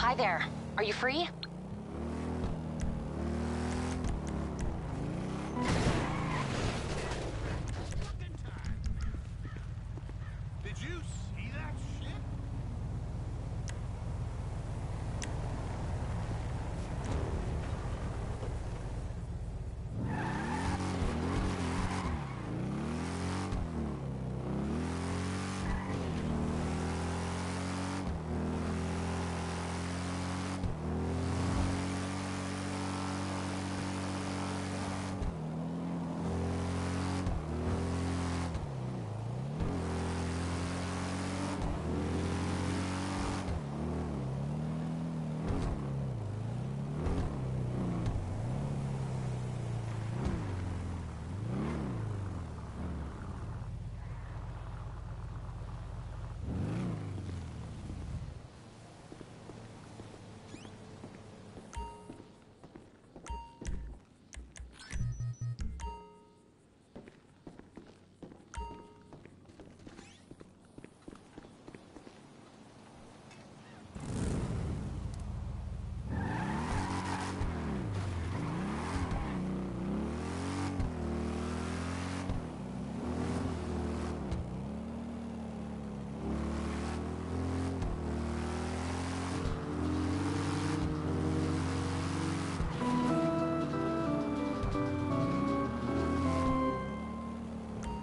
Hi there. Are you free? Did you see that shit?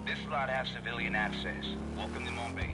This lot has civilian access. Welcome them on base.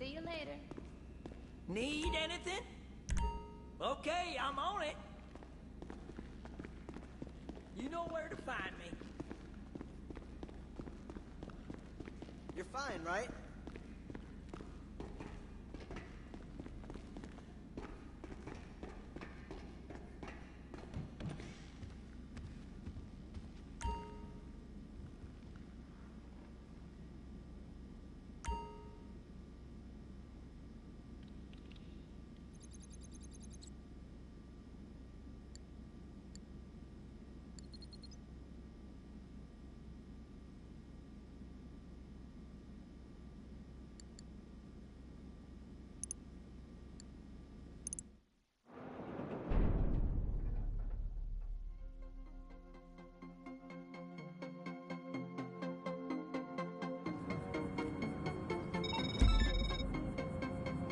See you later. Need anything? Okay, I'm on it. You know where to find me. You're fine, right?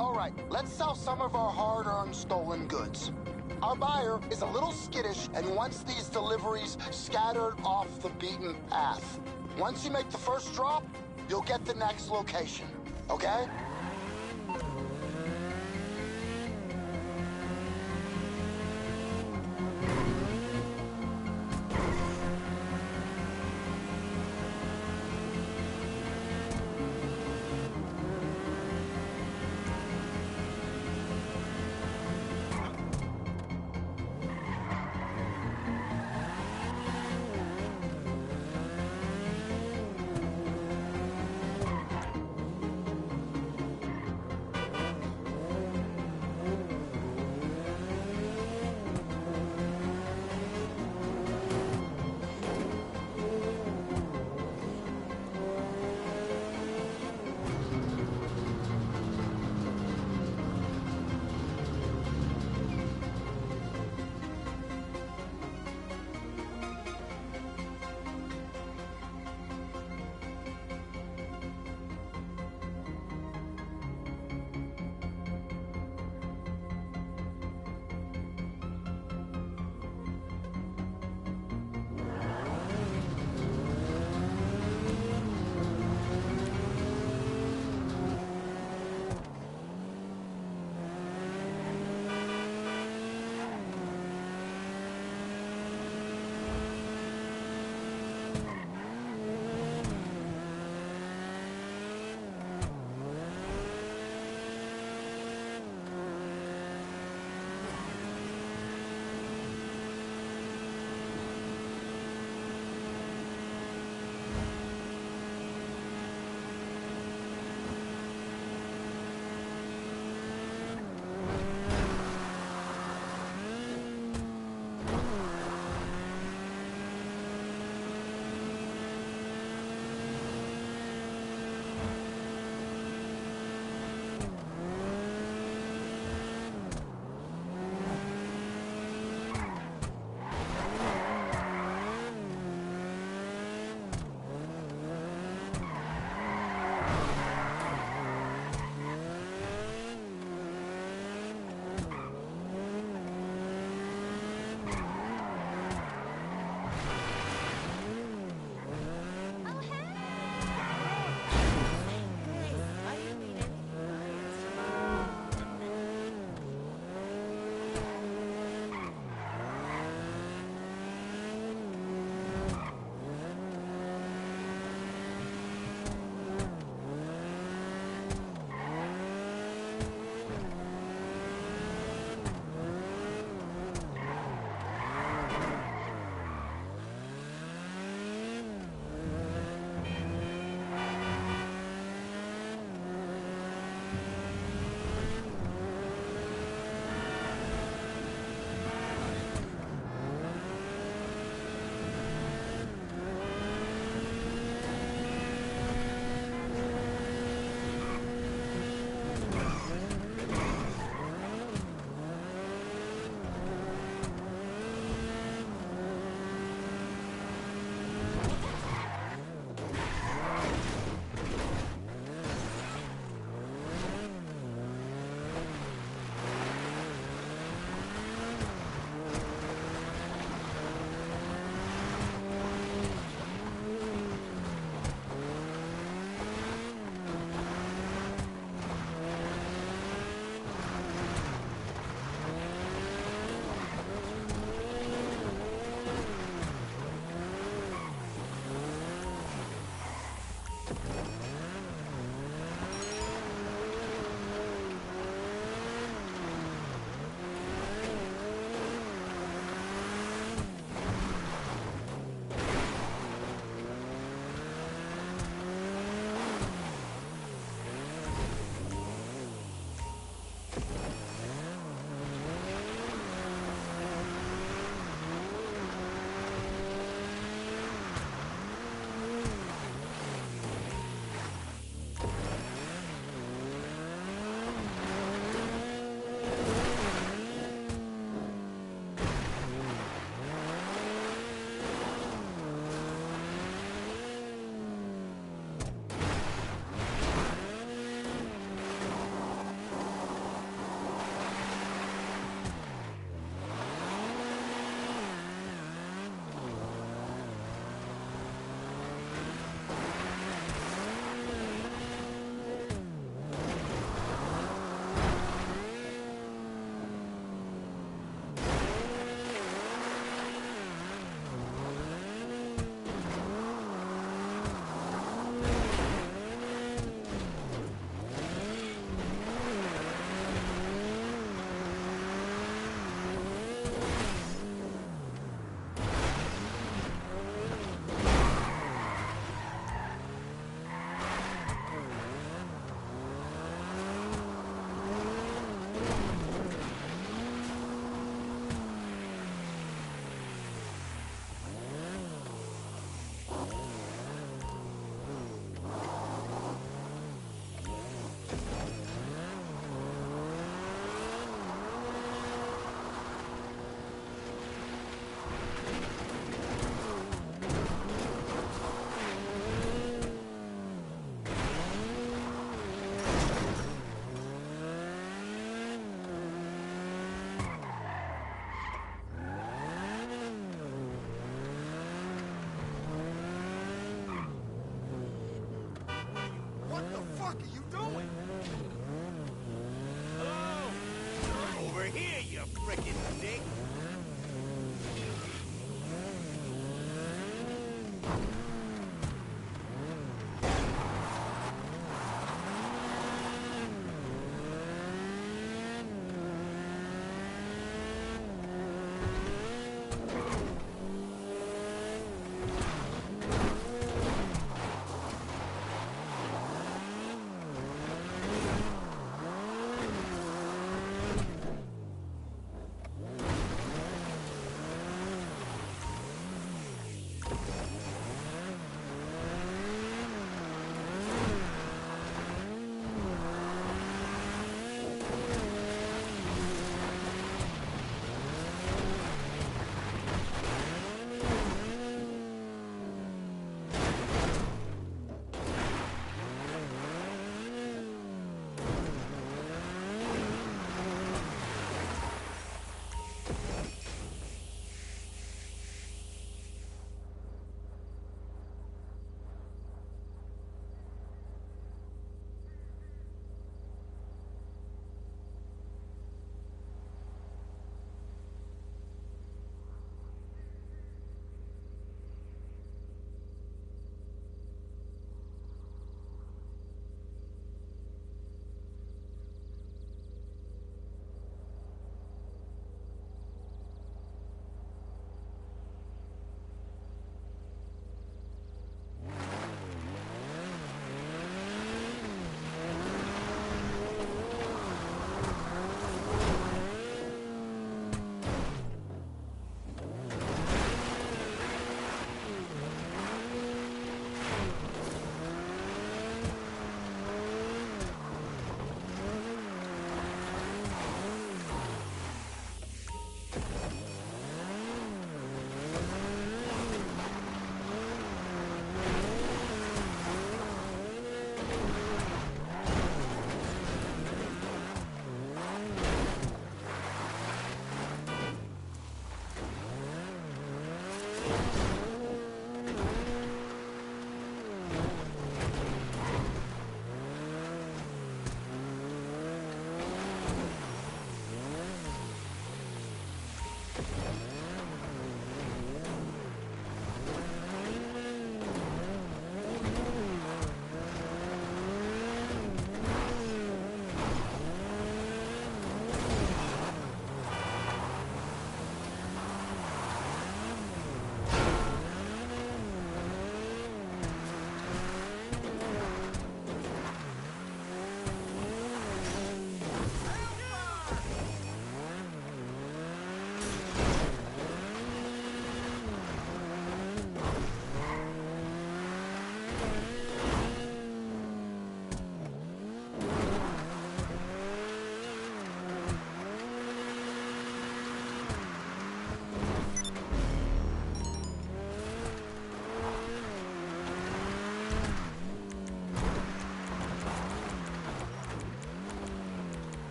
All right, let's sell some of our hard-earned stolen goods. Our buyer is a little skittish and wants these deliveries scattered off the beaten path. Once you make the first drop, you'll get the next location, okay?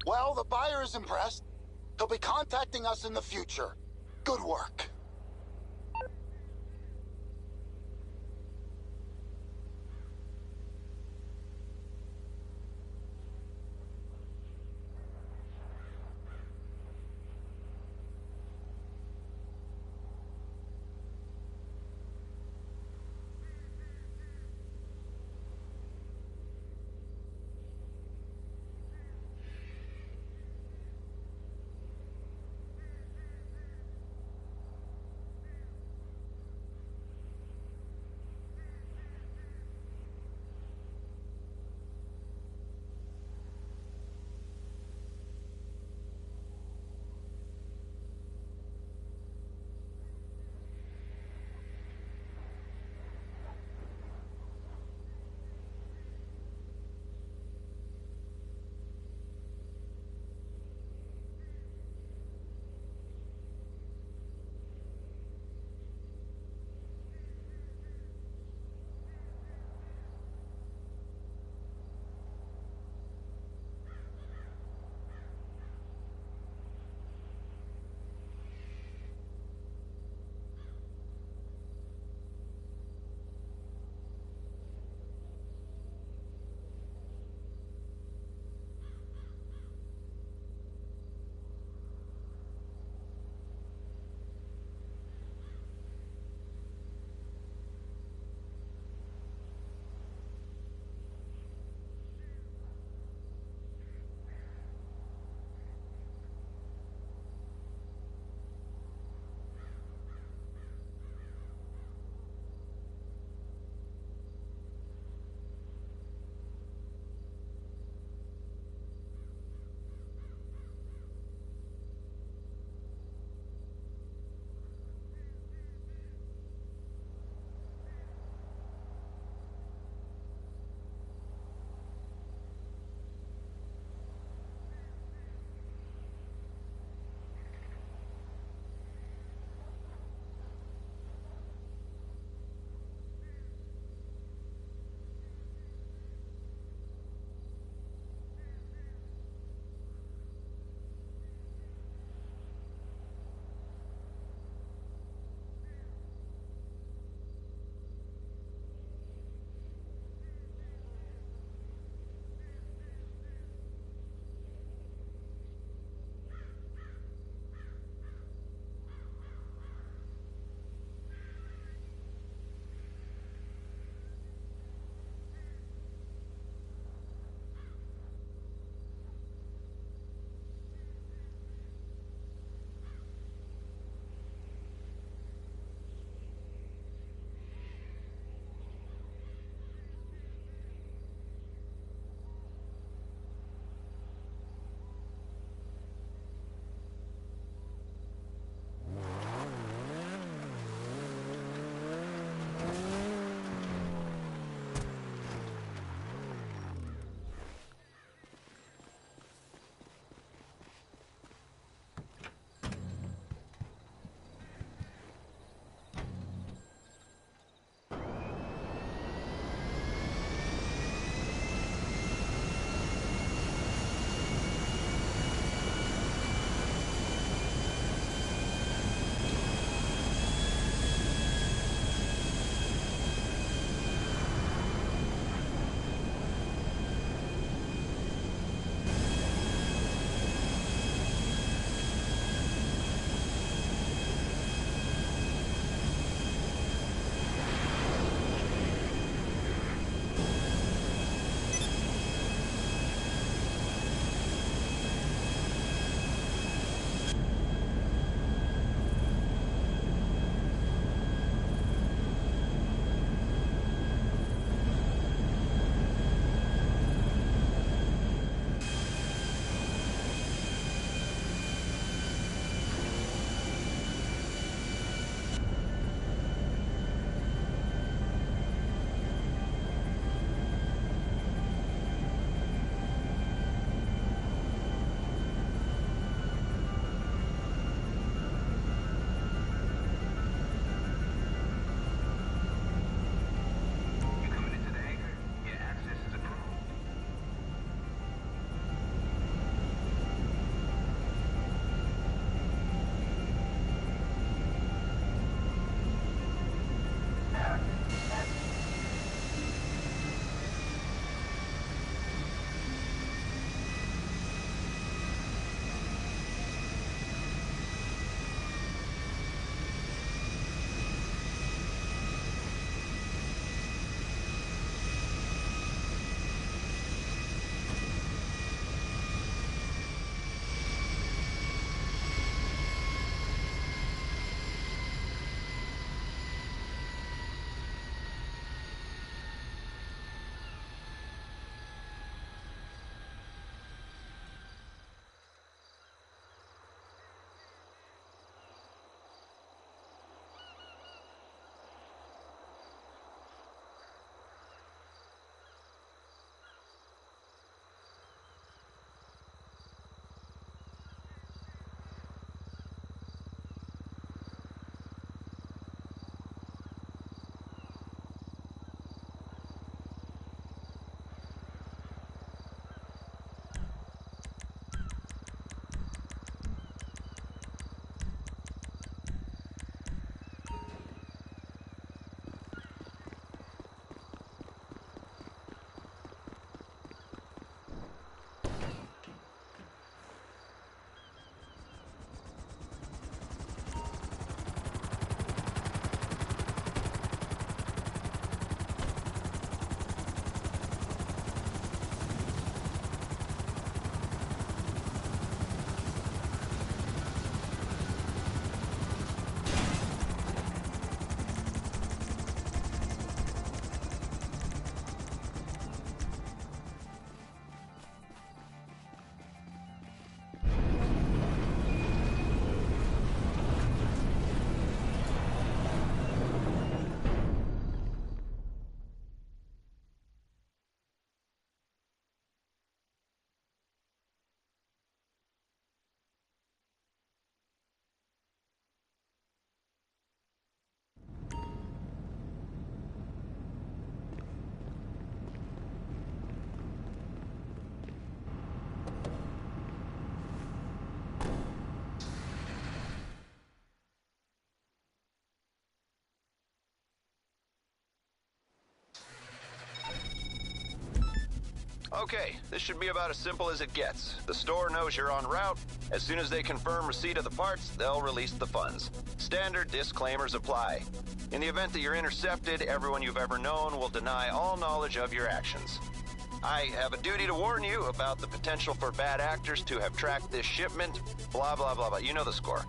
Well, the buyer is impressed. He'll be contacting us in the future. Good work. Okay, this should be about as simple as it gets. The store knows you're en route. As soon as they confirm receipt of the parts, they'll release the funds. Standard disclaimers apply. In the event that you're intercepted, everyone you've ever known will deny all knowledge of your actions. I have a duty to warn you about the potential for bad actors to have tracked this shipment, blah, blah, blah, blah. You know the score.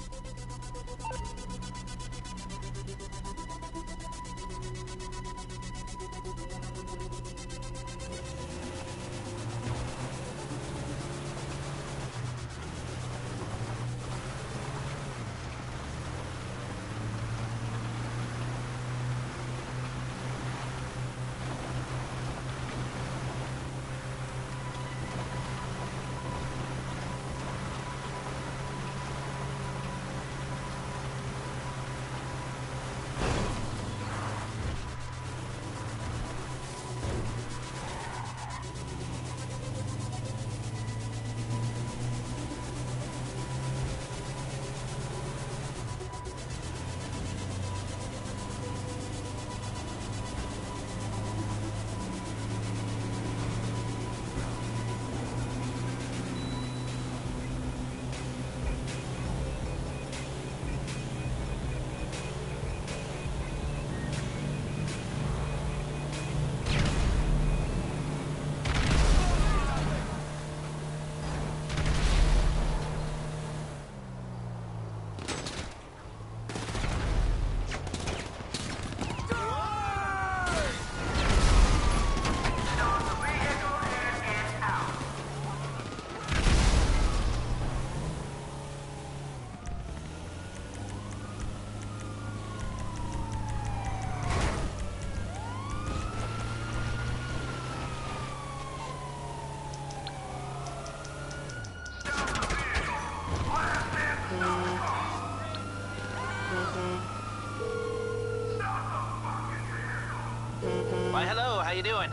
Why, hello, how you doing?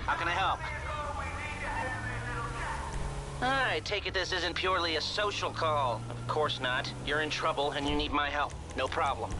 How can I help? I take it this isn't purely a social call. Of course not. You're in trouble and you need my help. No problem.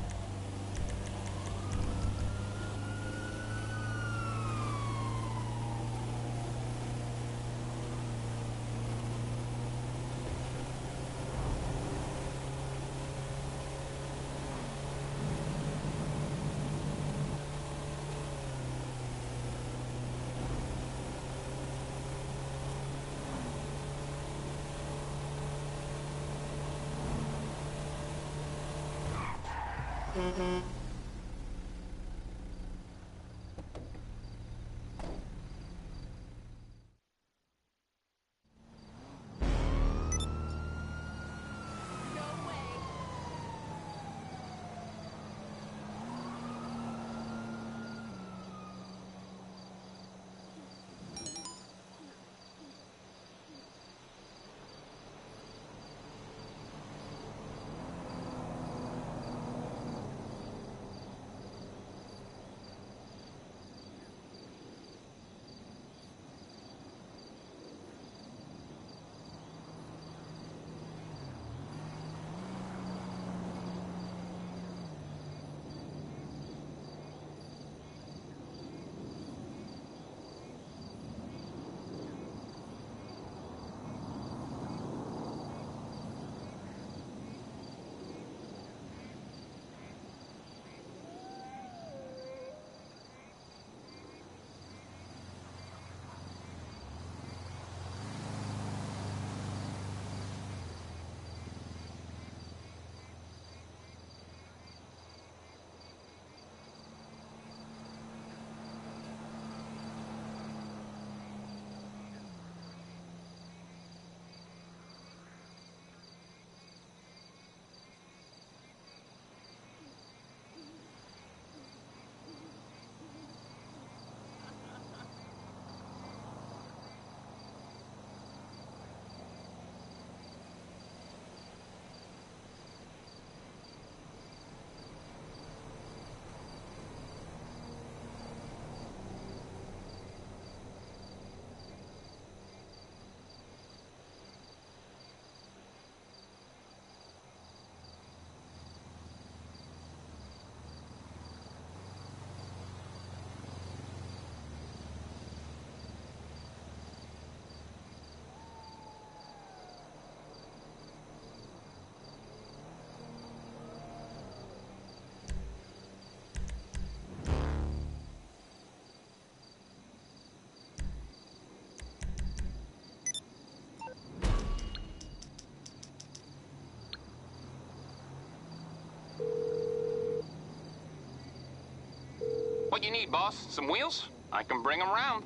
What you need, boss? Some wheels? I can bring them round.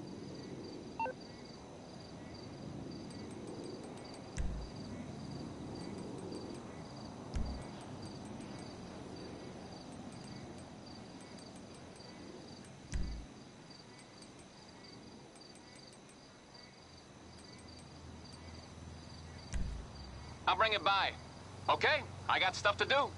I'll bring it by. Okay, I got stuff to do.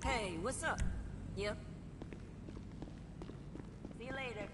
Hey, what's up? Yep. See you later.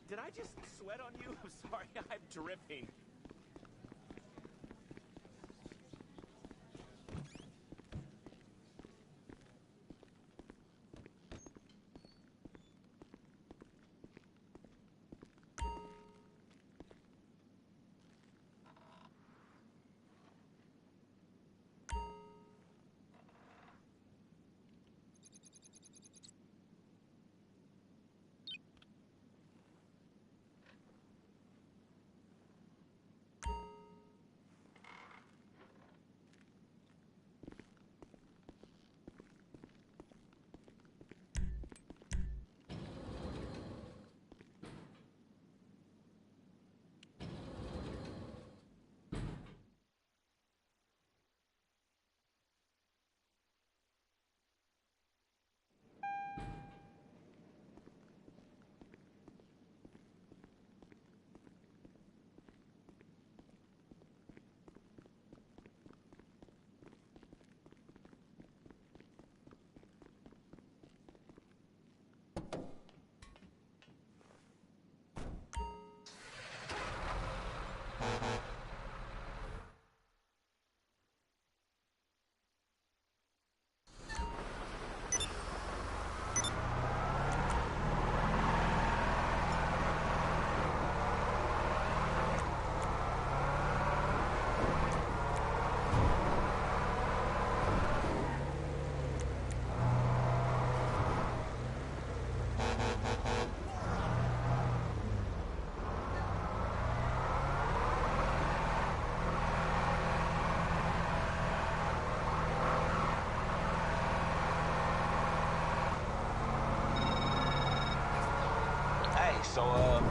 Did I just sweat on you? I'm sorry, I'm dripping. Hey, so,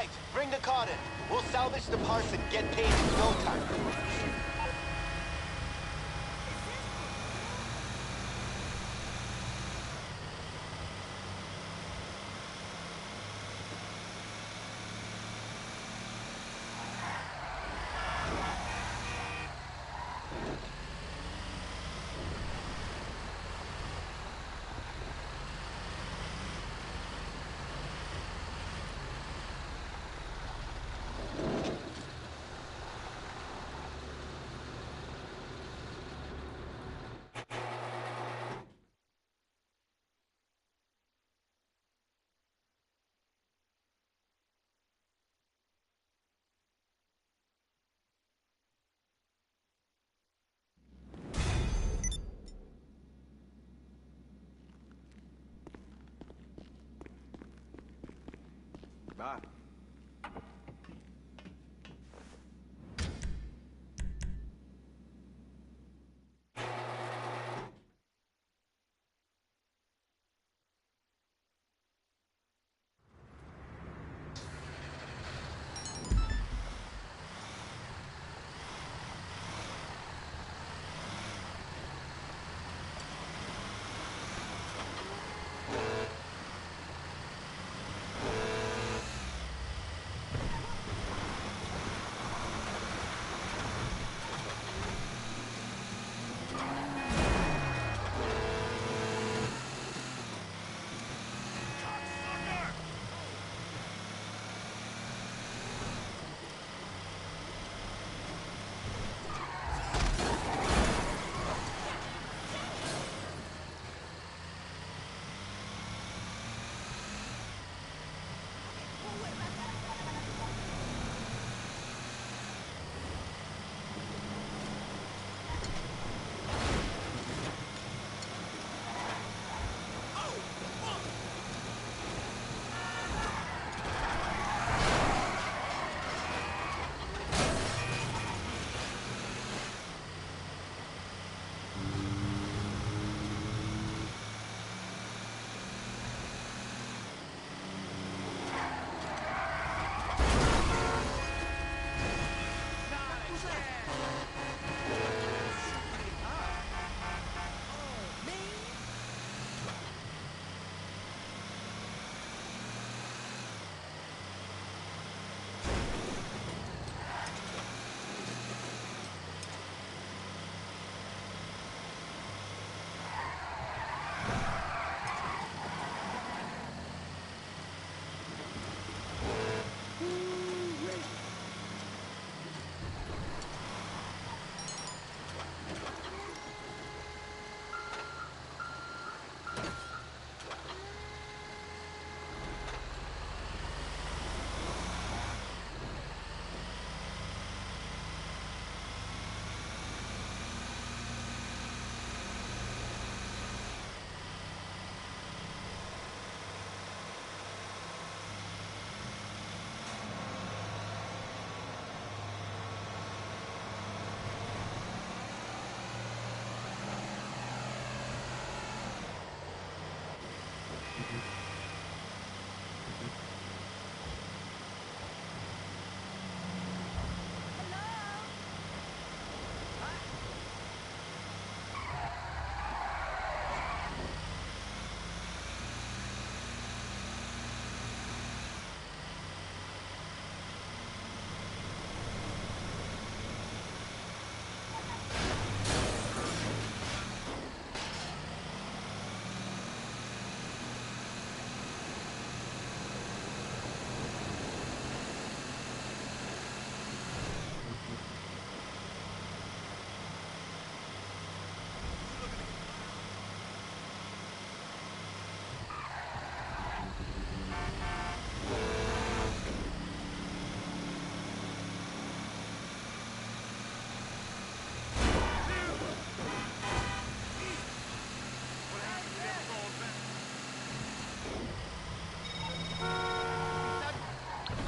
right, bring the car in. We'll salvage the parts and get paid in no time. Bye.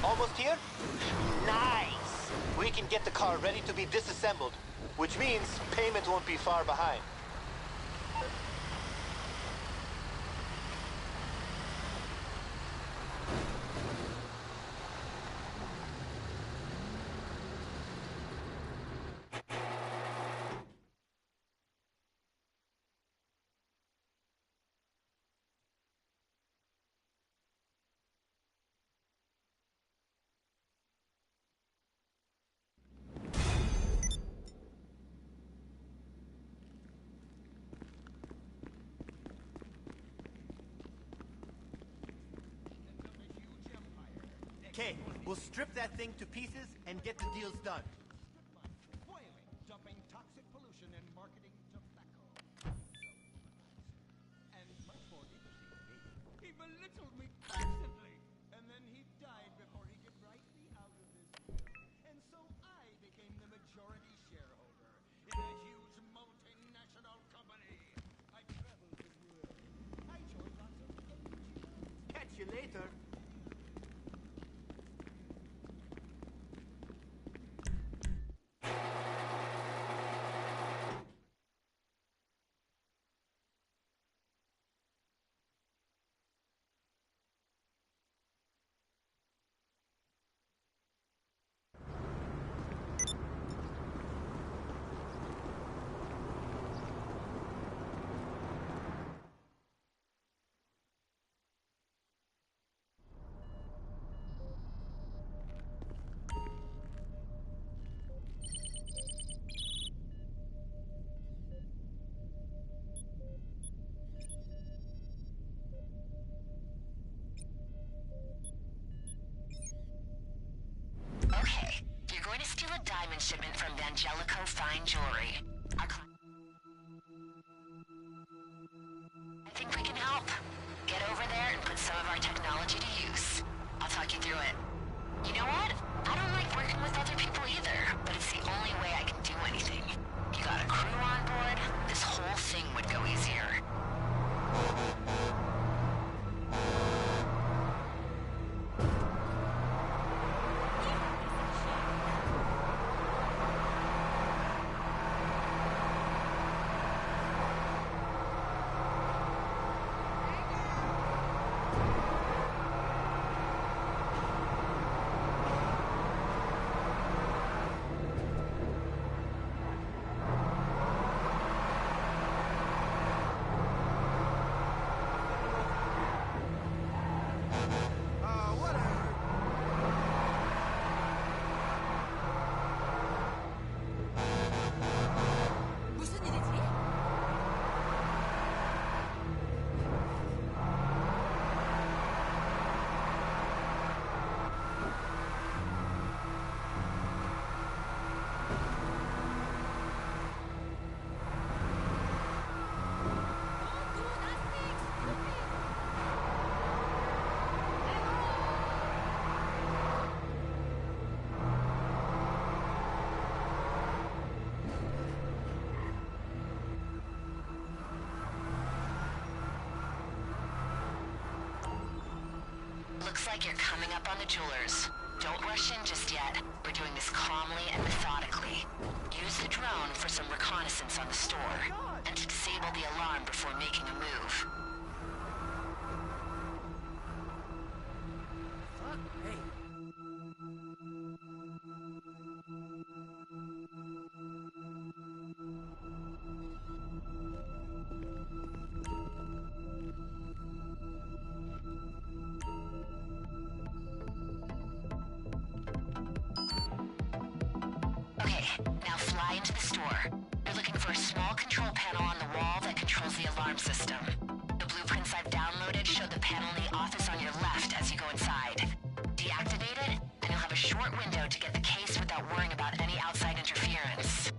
Almost here? Nice! We can get the car ready to be disassembled, which means payment won't be far behind. Okay, we'll strip that thing to pieces and get the deals done. Spoiling, dumping toxic pollution and marketing tobacco. And much more interestingly, he belittled me constantly. And then he died before he could write me out of this deal. And so I became the majority shareholder in a huge multinational company. I traveled the world. I joined lots of NGOs. Catch you later. Okay, you're going to steal a diamond shipment from Vangelico Fine Jewelry. I think we can help. Get over there and put some of our technology to use. I'll talk you through it. You know what? I don't like working with other people either, but it's the only way I can do anything. You got a crew on board, this whole thing would go easier. Looks like you're coming up on the jewelers. Don't rush in just yet. We're doing this calmly and methodically. Use the drone for some reconnaissance on the store, and to disable the alarm before making a move. Okay, now fly into the store. You're looking for a small control panel on the wall that controls the alarm system. The blueprints I've downloaded show the panel in the office on your left as you go inside. Deactivate it, and you'll have a short window to get the case without worrying about any outside interference.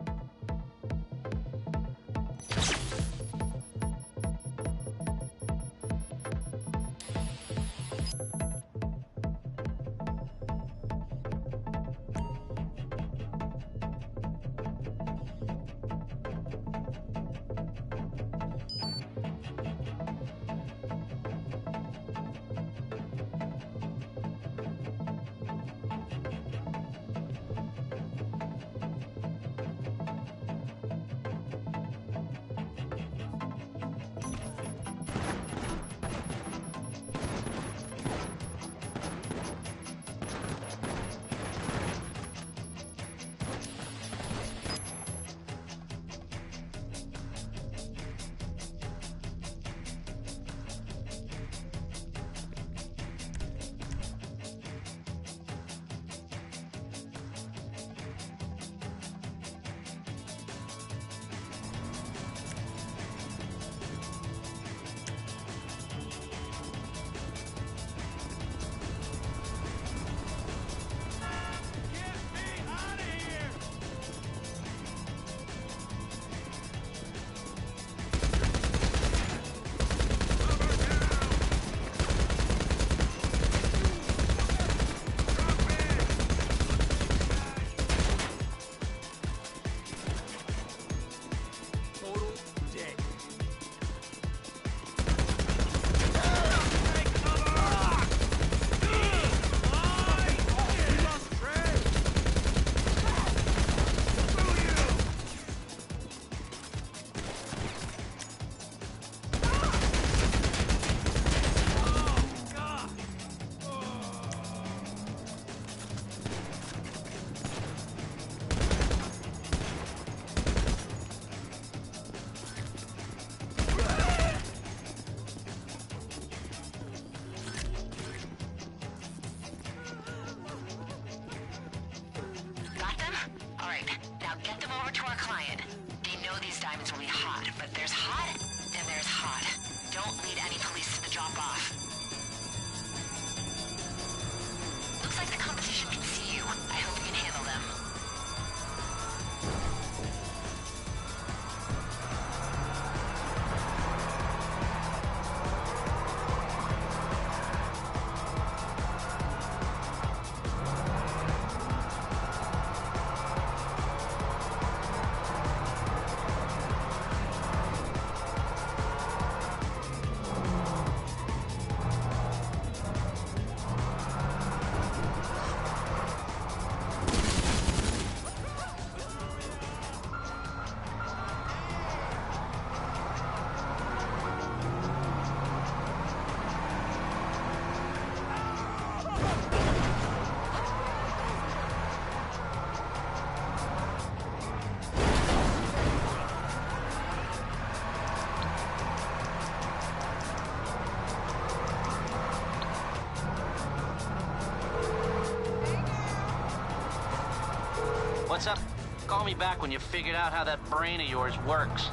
don't lead any police to the drop-off. Looks like the competition can see you. I hope you can handle them. What's up? Call me back when you figured out how that brain of yours works.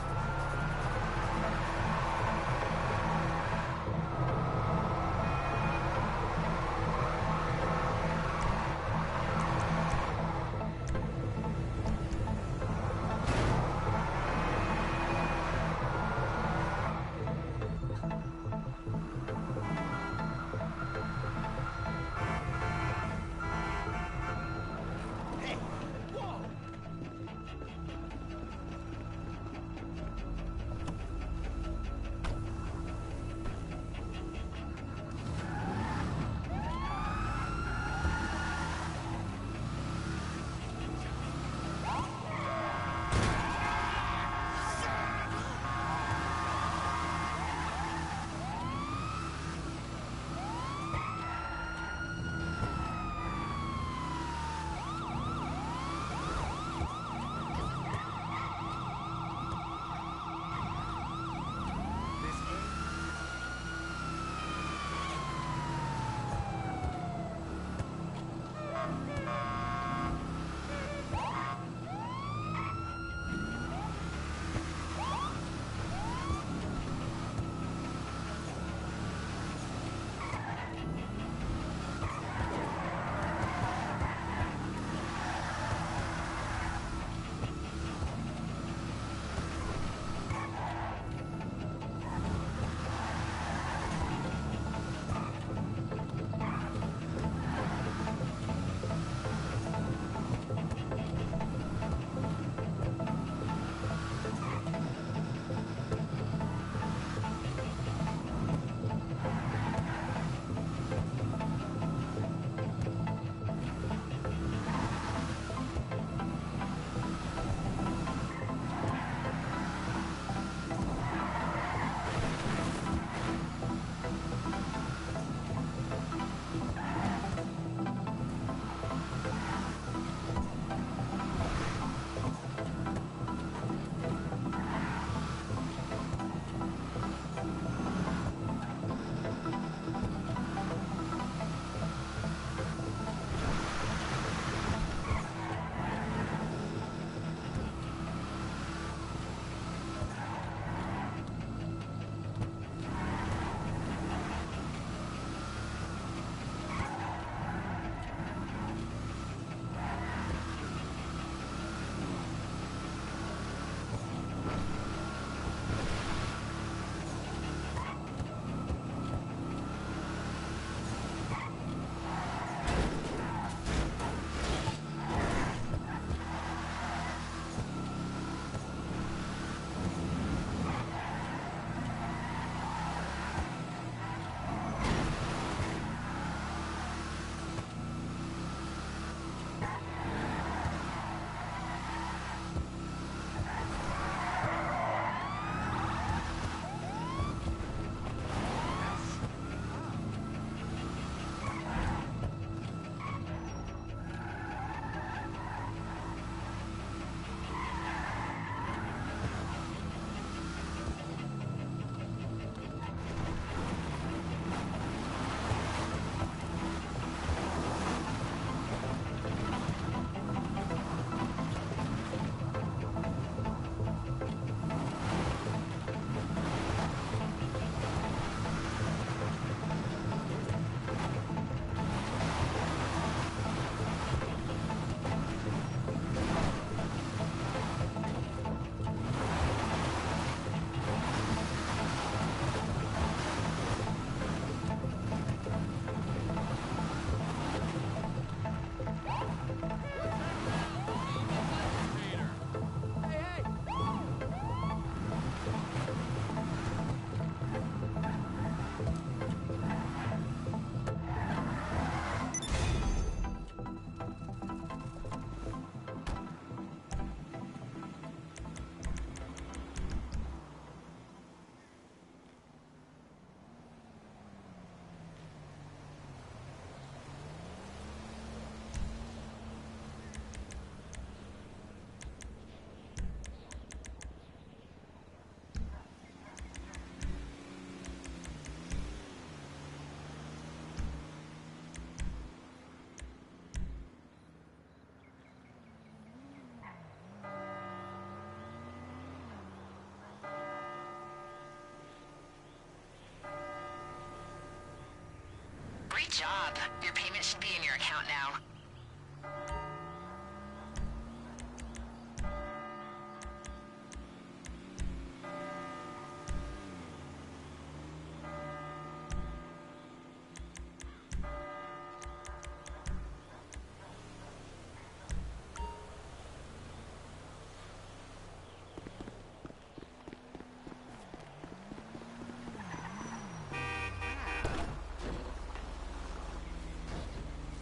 job. Your payment should be in your account now.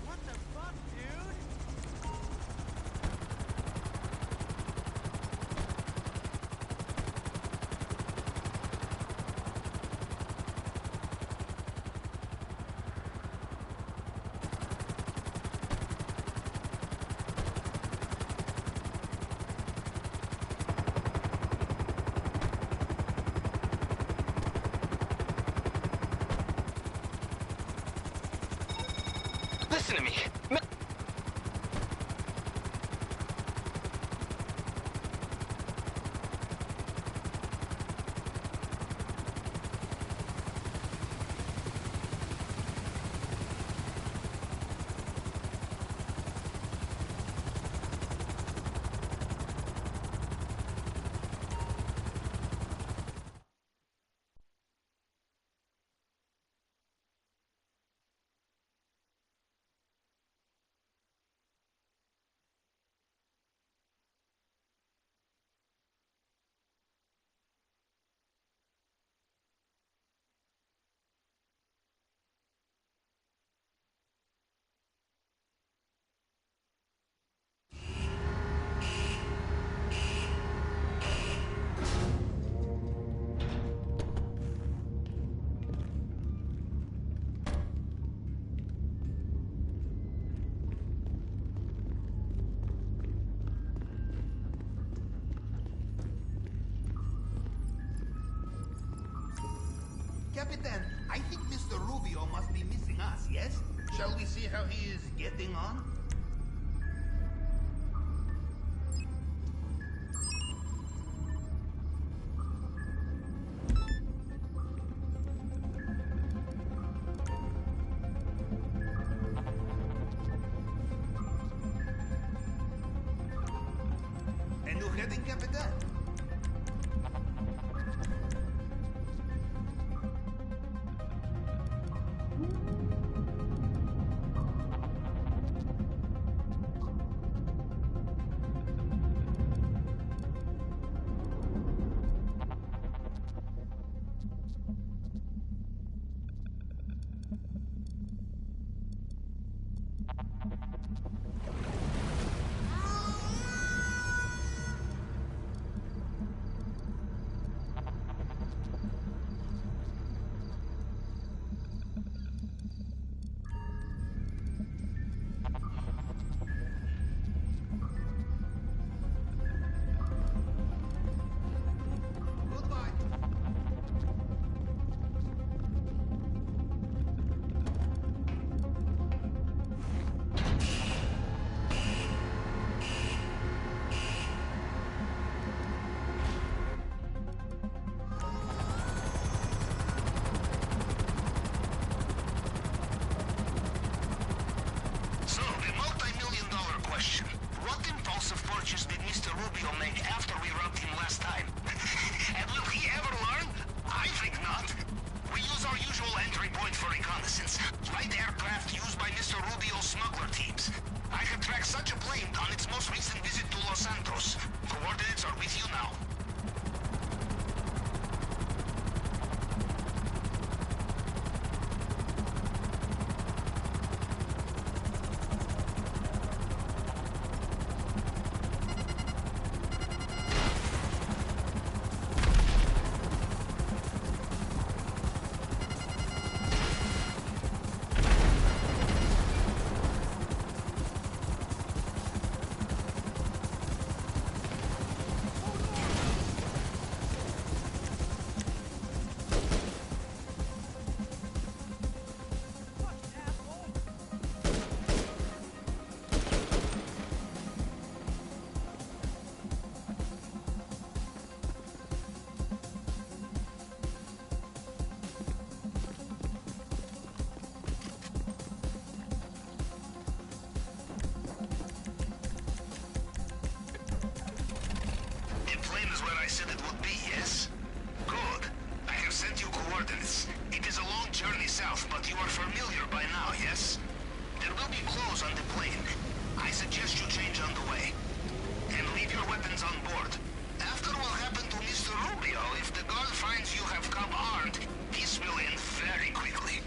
What the fuck, dude? Listen to me. Capitan, I think Mr. Rubio must be missing us, yes? Shall we see how he is getting on? And who heading, Capitan? journey south, but you are familiar by now, yes? There will be clothes on the plane. I suggest you change on the way. And leave your weapons on board. After what happened to Mr. Rubio, if the guard finds you have come armed, this will end very quickly.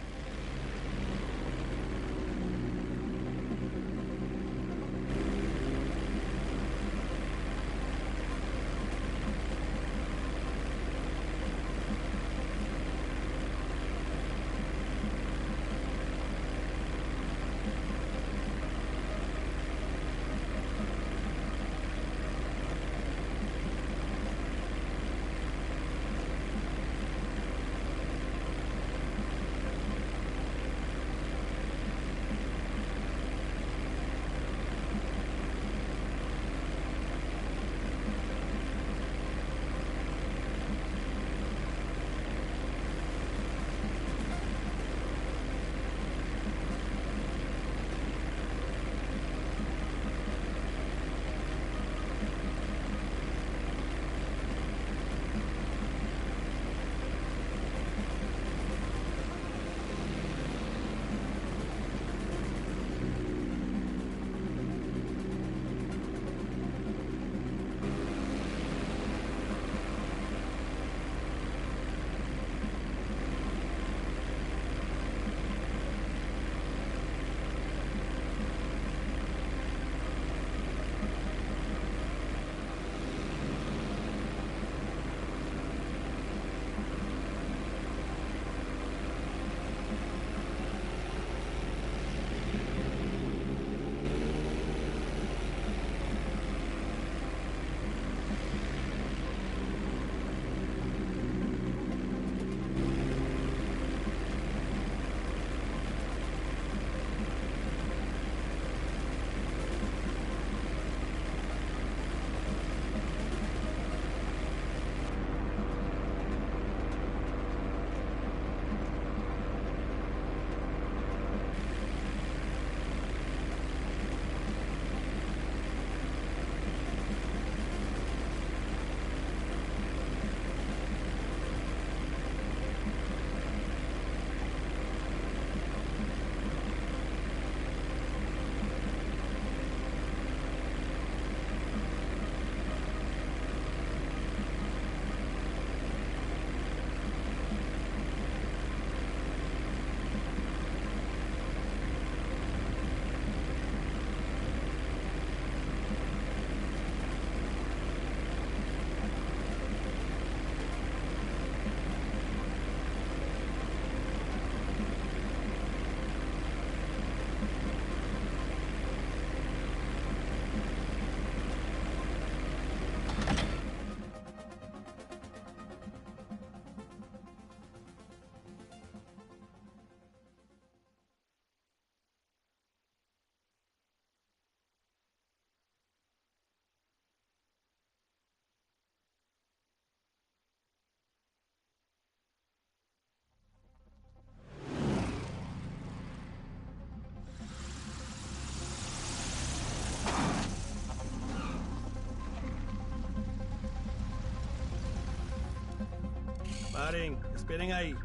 Paren, esperen ahí.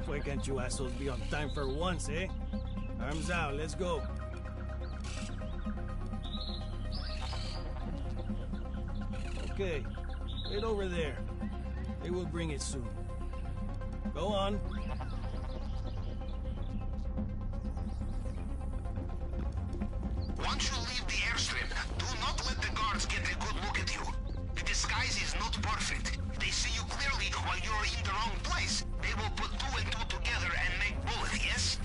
Why can't you assholes be on time for once, eh? Arms out, let's go. Okay, wait over there. They will bring it soon. Go on. Once you leave the airstrip, do not let the guards get a good look at you. The disguise is not perfect. If they see you clearly while you're in the wrong place, they will put two and two together and make bullet, yes?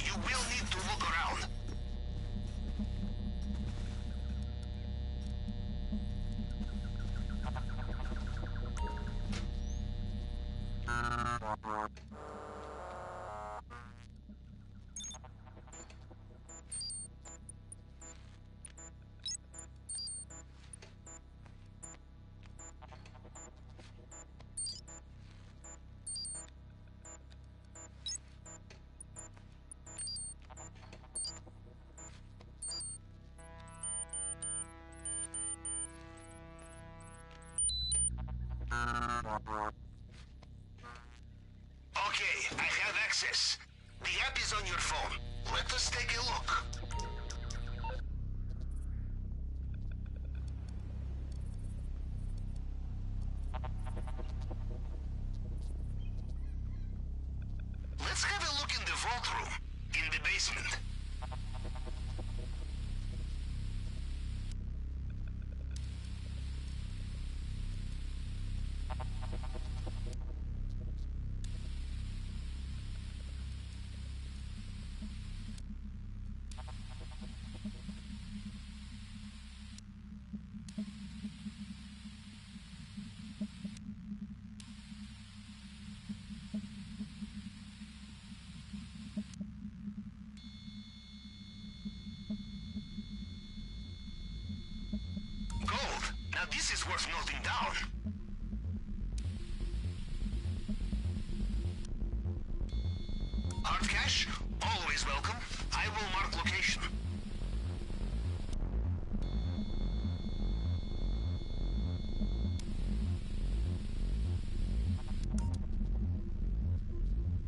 you will need to look around. Okay, I have access. The app is on your phone. Let us take a look. Let's have a look in the vault room, in the basement. Gold. Now this is worth noting down. Hard cash? Always welcome. I will mark location.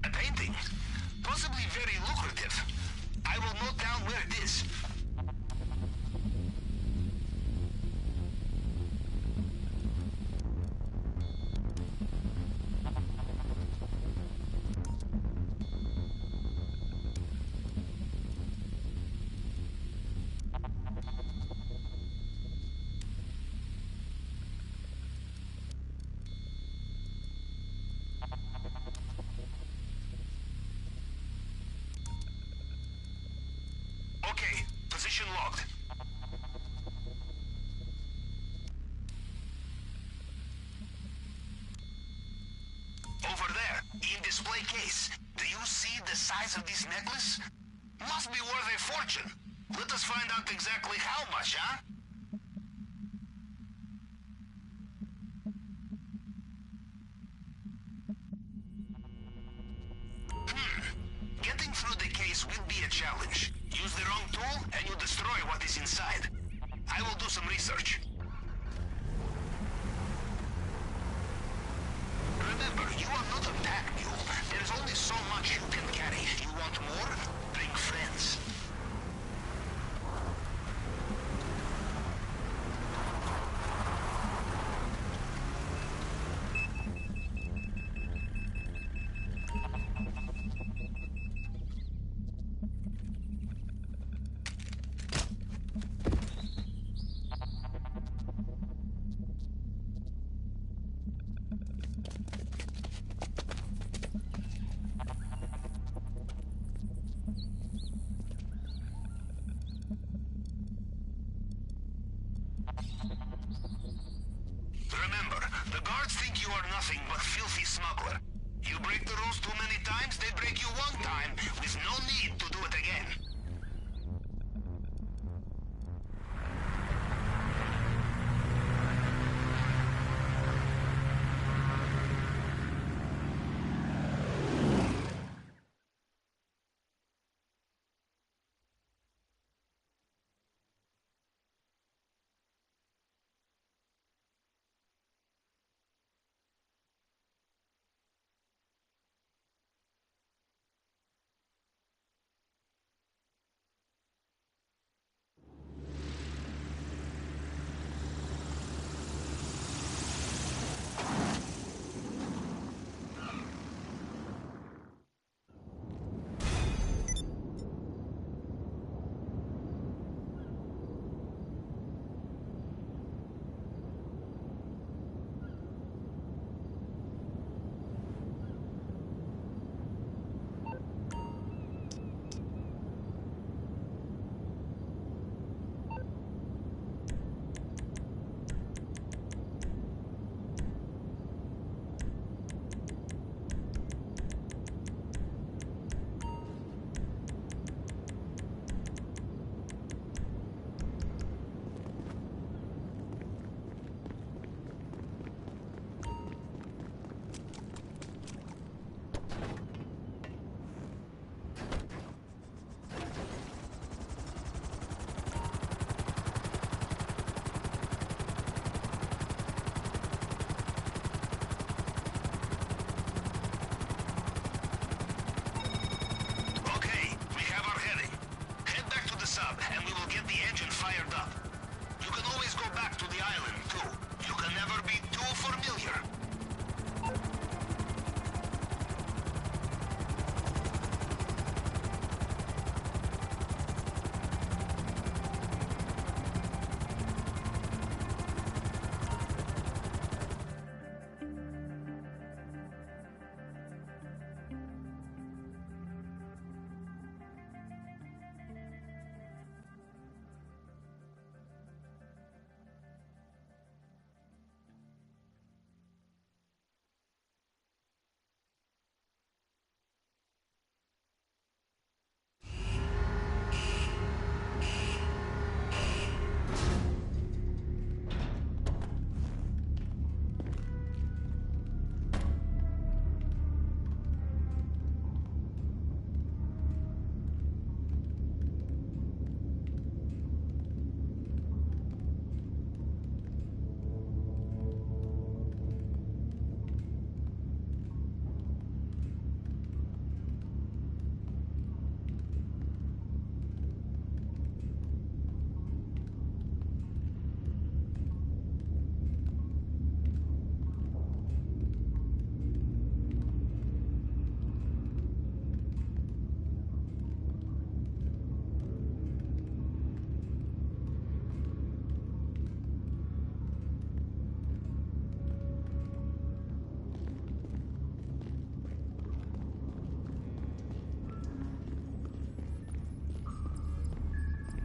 A painting. Possibly very lucrative. I will note down where it is. Okay, position locked. Over there, in display case. Do you see the size of this necklace? Must be worth a fortune. Let us find out exactly how much, huh? Getting through the case will be a challenge. Use the wrong tool and you destroy what is inside. I will do some research. Remember, you are not a pack mule. There is only so much you can carry. You want more? Bring friends. Remember, the guards think you are nothing but filthy smuggler. You break the rules too many times, they break you one time, with no need to do it again. to the island, too. You can never be too familiar.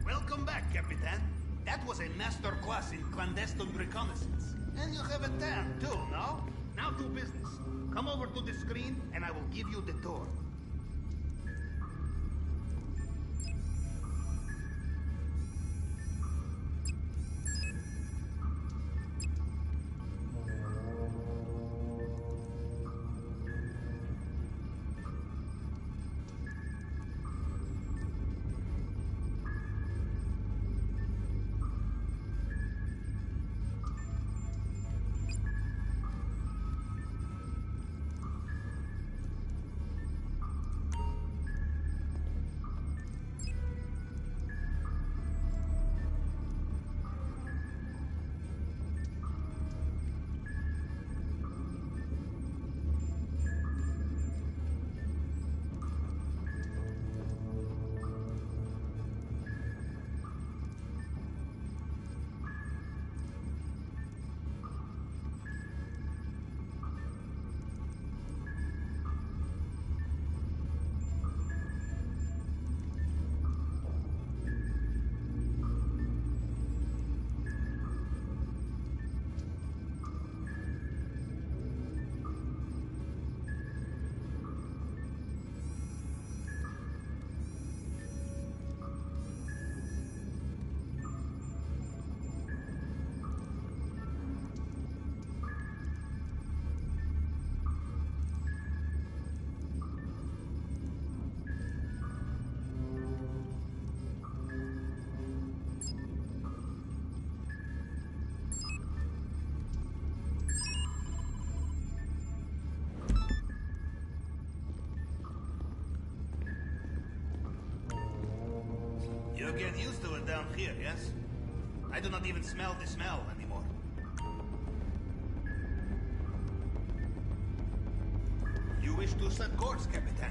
Welcome back, Capitan. That was a master class in clandestine reconnaissance. And you have a tan, too, no? Now to business. Come over to the screen, and I will give you the tour. You get used to it down here, yes? I do not even smell the smell anymore. You wish to set course, Capitan?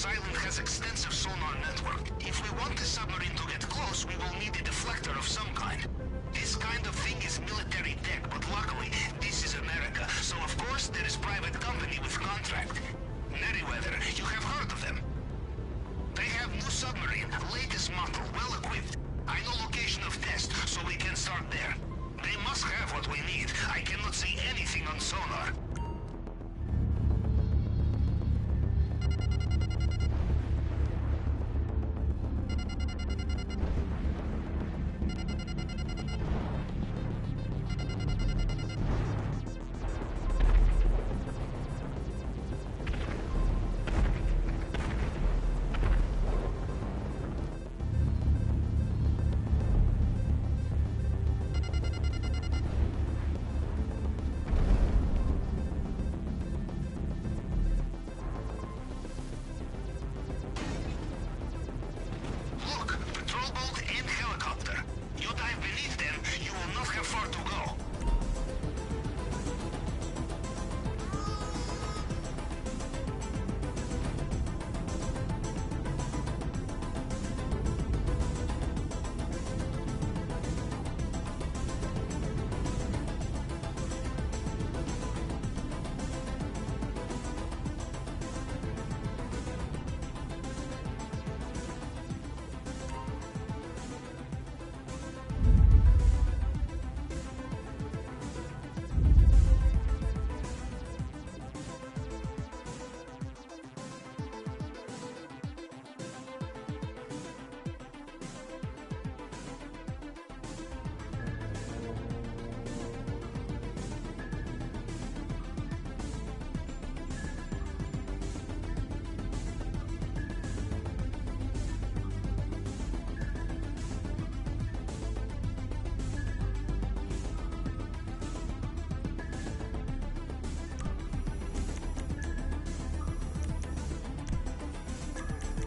Island has extensive sonar network. If we want the submarine to get close, we will need a deflector of some kind. This kind of thing is military tech, but luckily, this is America, so of course there is private company with see anything on sonar.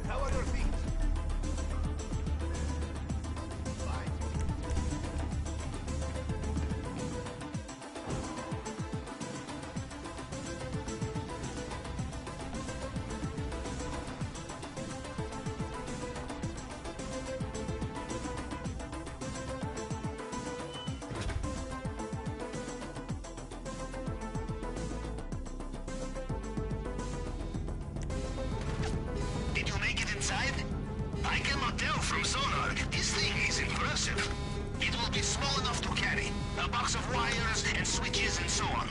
How are your feet? Fine. Did you make it inside? I cannot tell from sonar. This thing is impressive. It will be small enough to carry. A box of wires and switches and so on.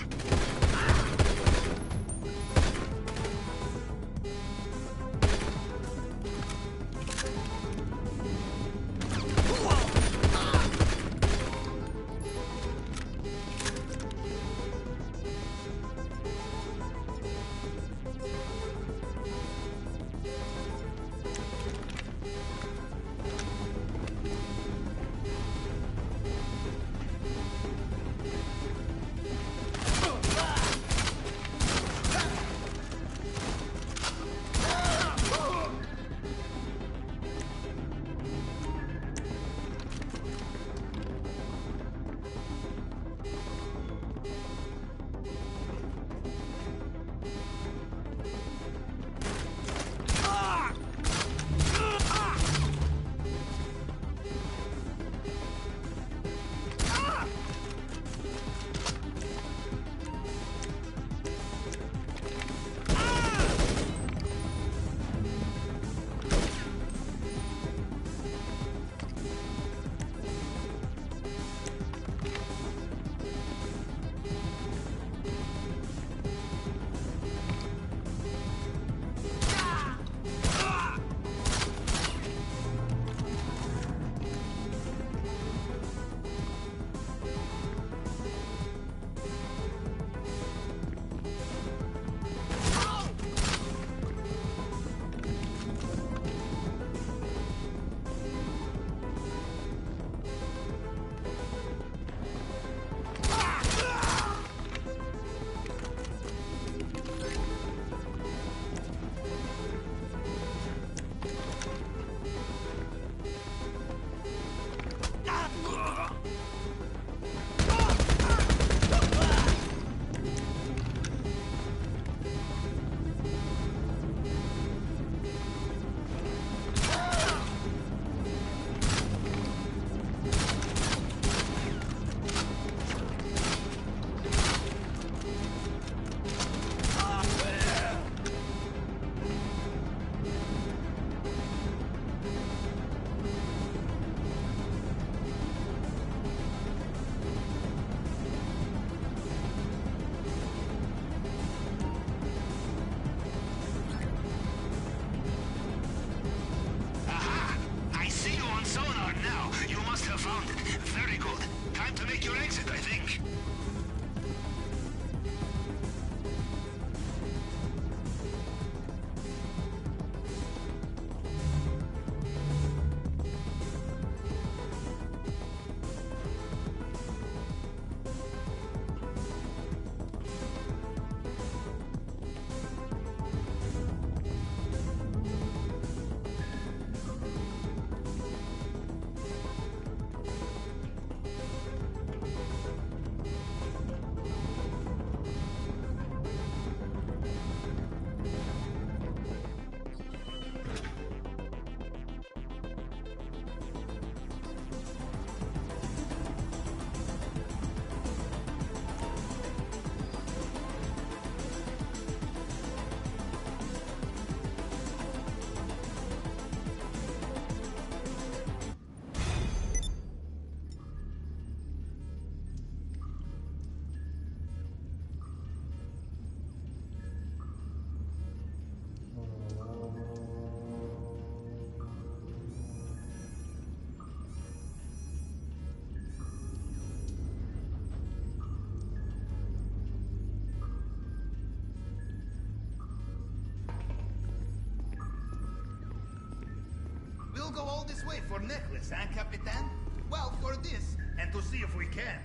this way for necklace, huh, Capitan? Well, for this, and to see if we can.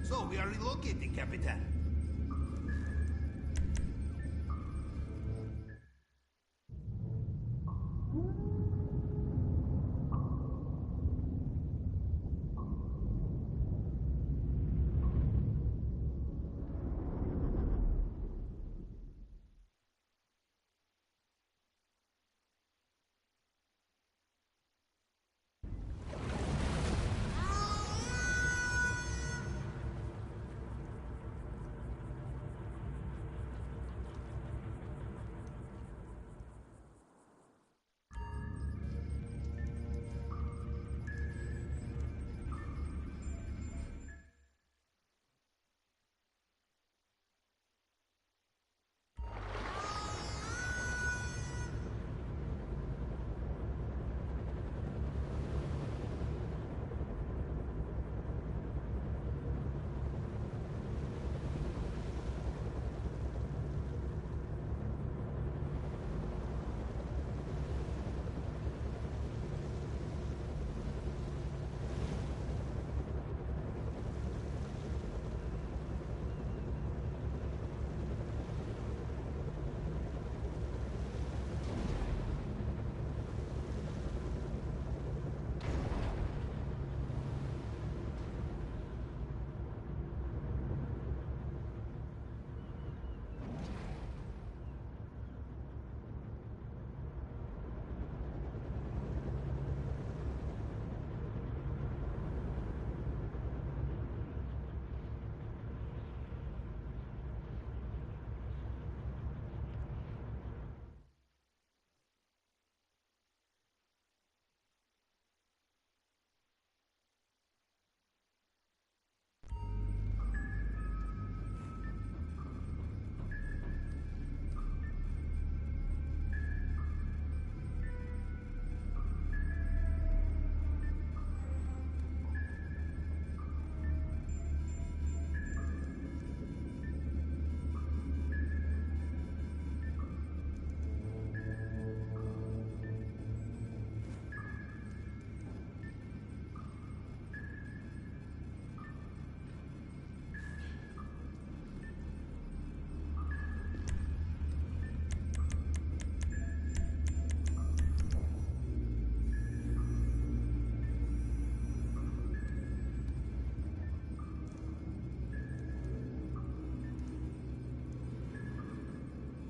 So, we are relocating, Capitan.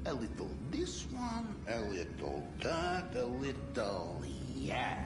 A little this one, a little that, a little yeah.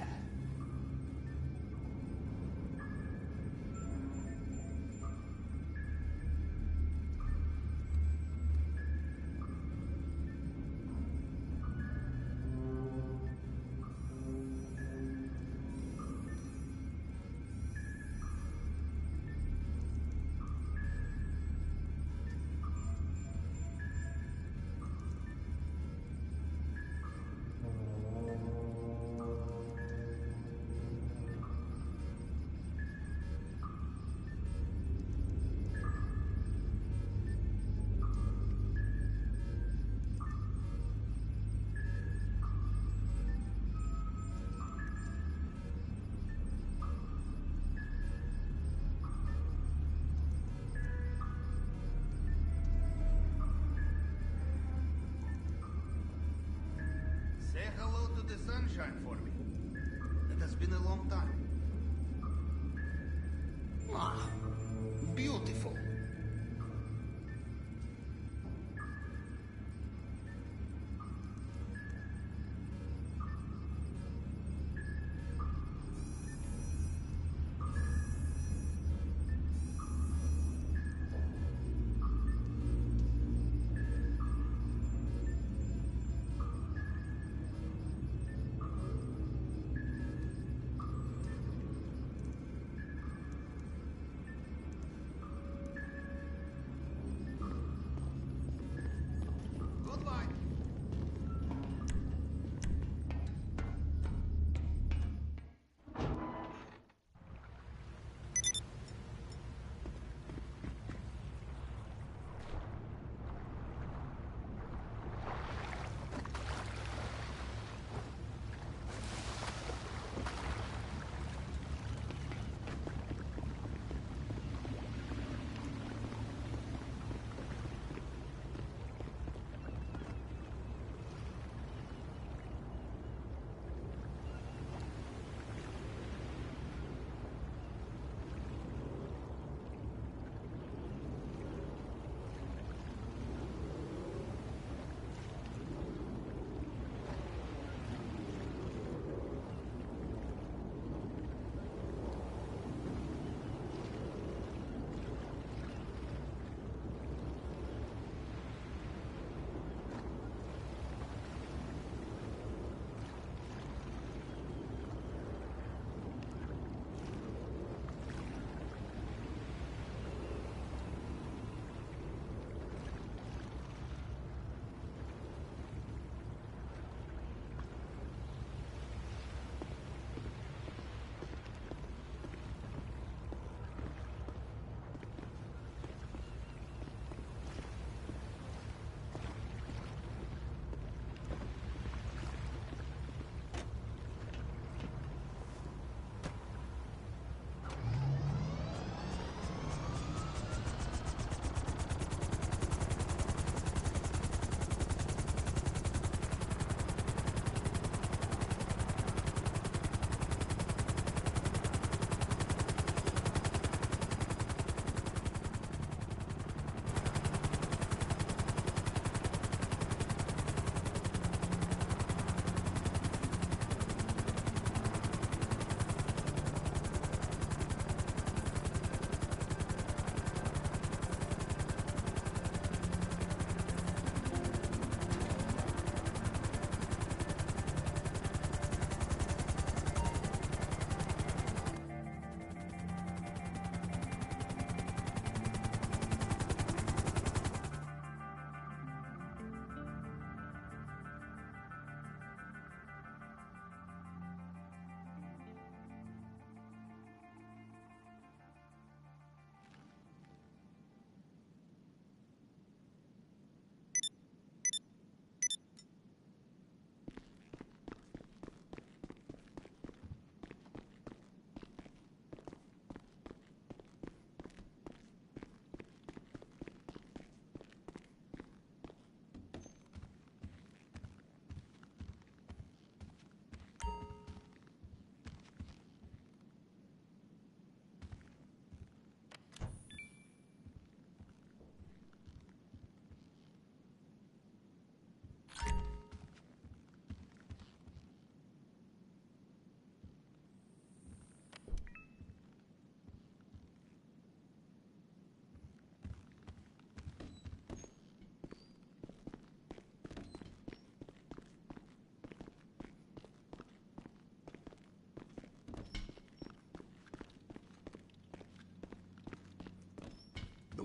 Say hello to the sunshine for me. It has been a long time. Ah, beautiful.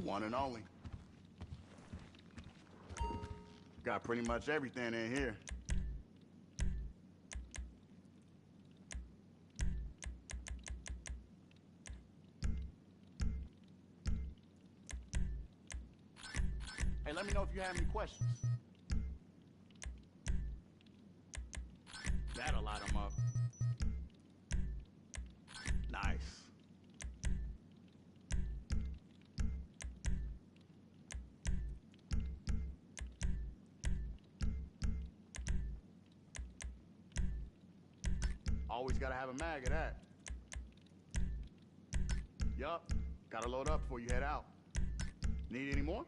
one and only. Got pretty much everything in here. Hey, let me know if you have any questions. That'll light them up. Nice. Always gotta have a mag of that. Yup. Gotta load up before you head out. Need any more?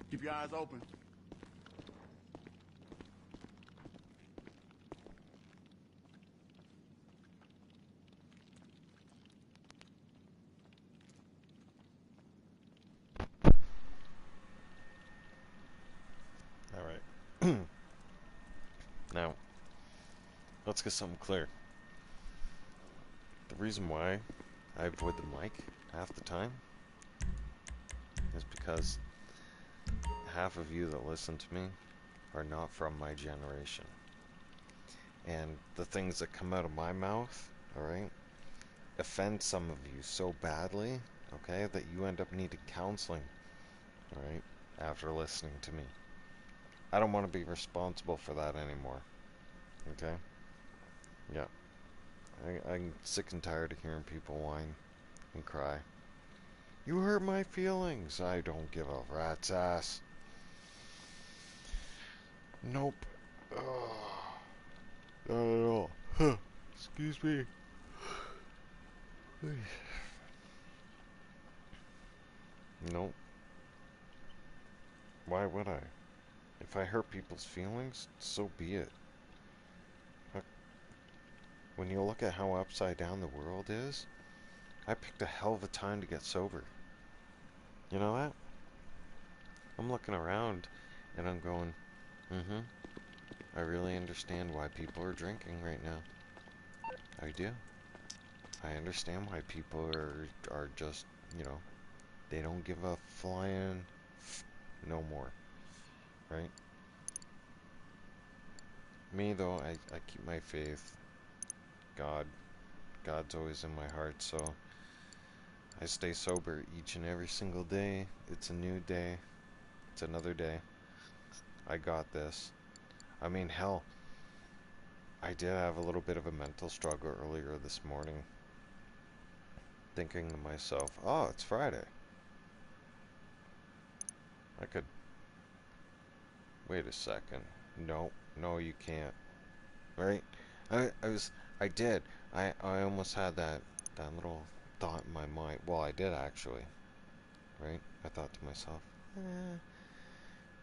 Keep your eyes open. All right. Now, let's get something clear. The reason why I avoid the mic half the time is because half of you that listen to me are not from my generation. And the things that come out of my mouth, alright, offend some of you so badly, okay, that you end up needing counseling, alright, after listening to me. I don't want to be responsible for that anymore, okay? Yeah. I'm sick and tired of hearing people whine and cry. You hurt my feelings. I don't give a rat's ass. Nope. Not at all. Huh. Excuse me. Nope. Why would I? If I hurt people's feelings, so be it. When you look at how upside down the world is, I picked a hell of a time to get sober. You know that? I'm looking around and I'm going, I really understand why people are drinking right now. I do. I understand why people are just, you know, they don't give a flying no more. Right? Me though, I keep my faith. God's always in my heart, so I stay sober each and every single day. It's a new day. It's another day. I got this. I mean, hell, I did have a little bit of a mental struggle earlier this morning. Thinking to myself, oh, it's Friday. I could... Wait a second. No, you can't. Right? I did. I almost had that little thought in my mind. Well, I did actually. Right? I thought to myself,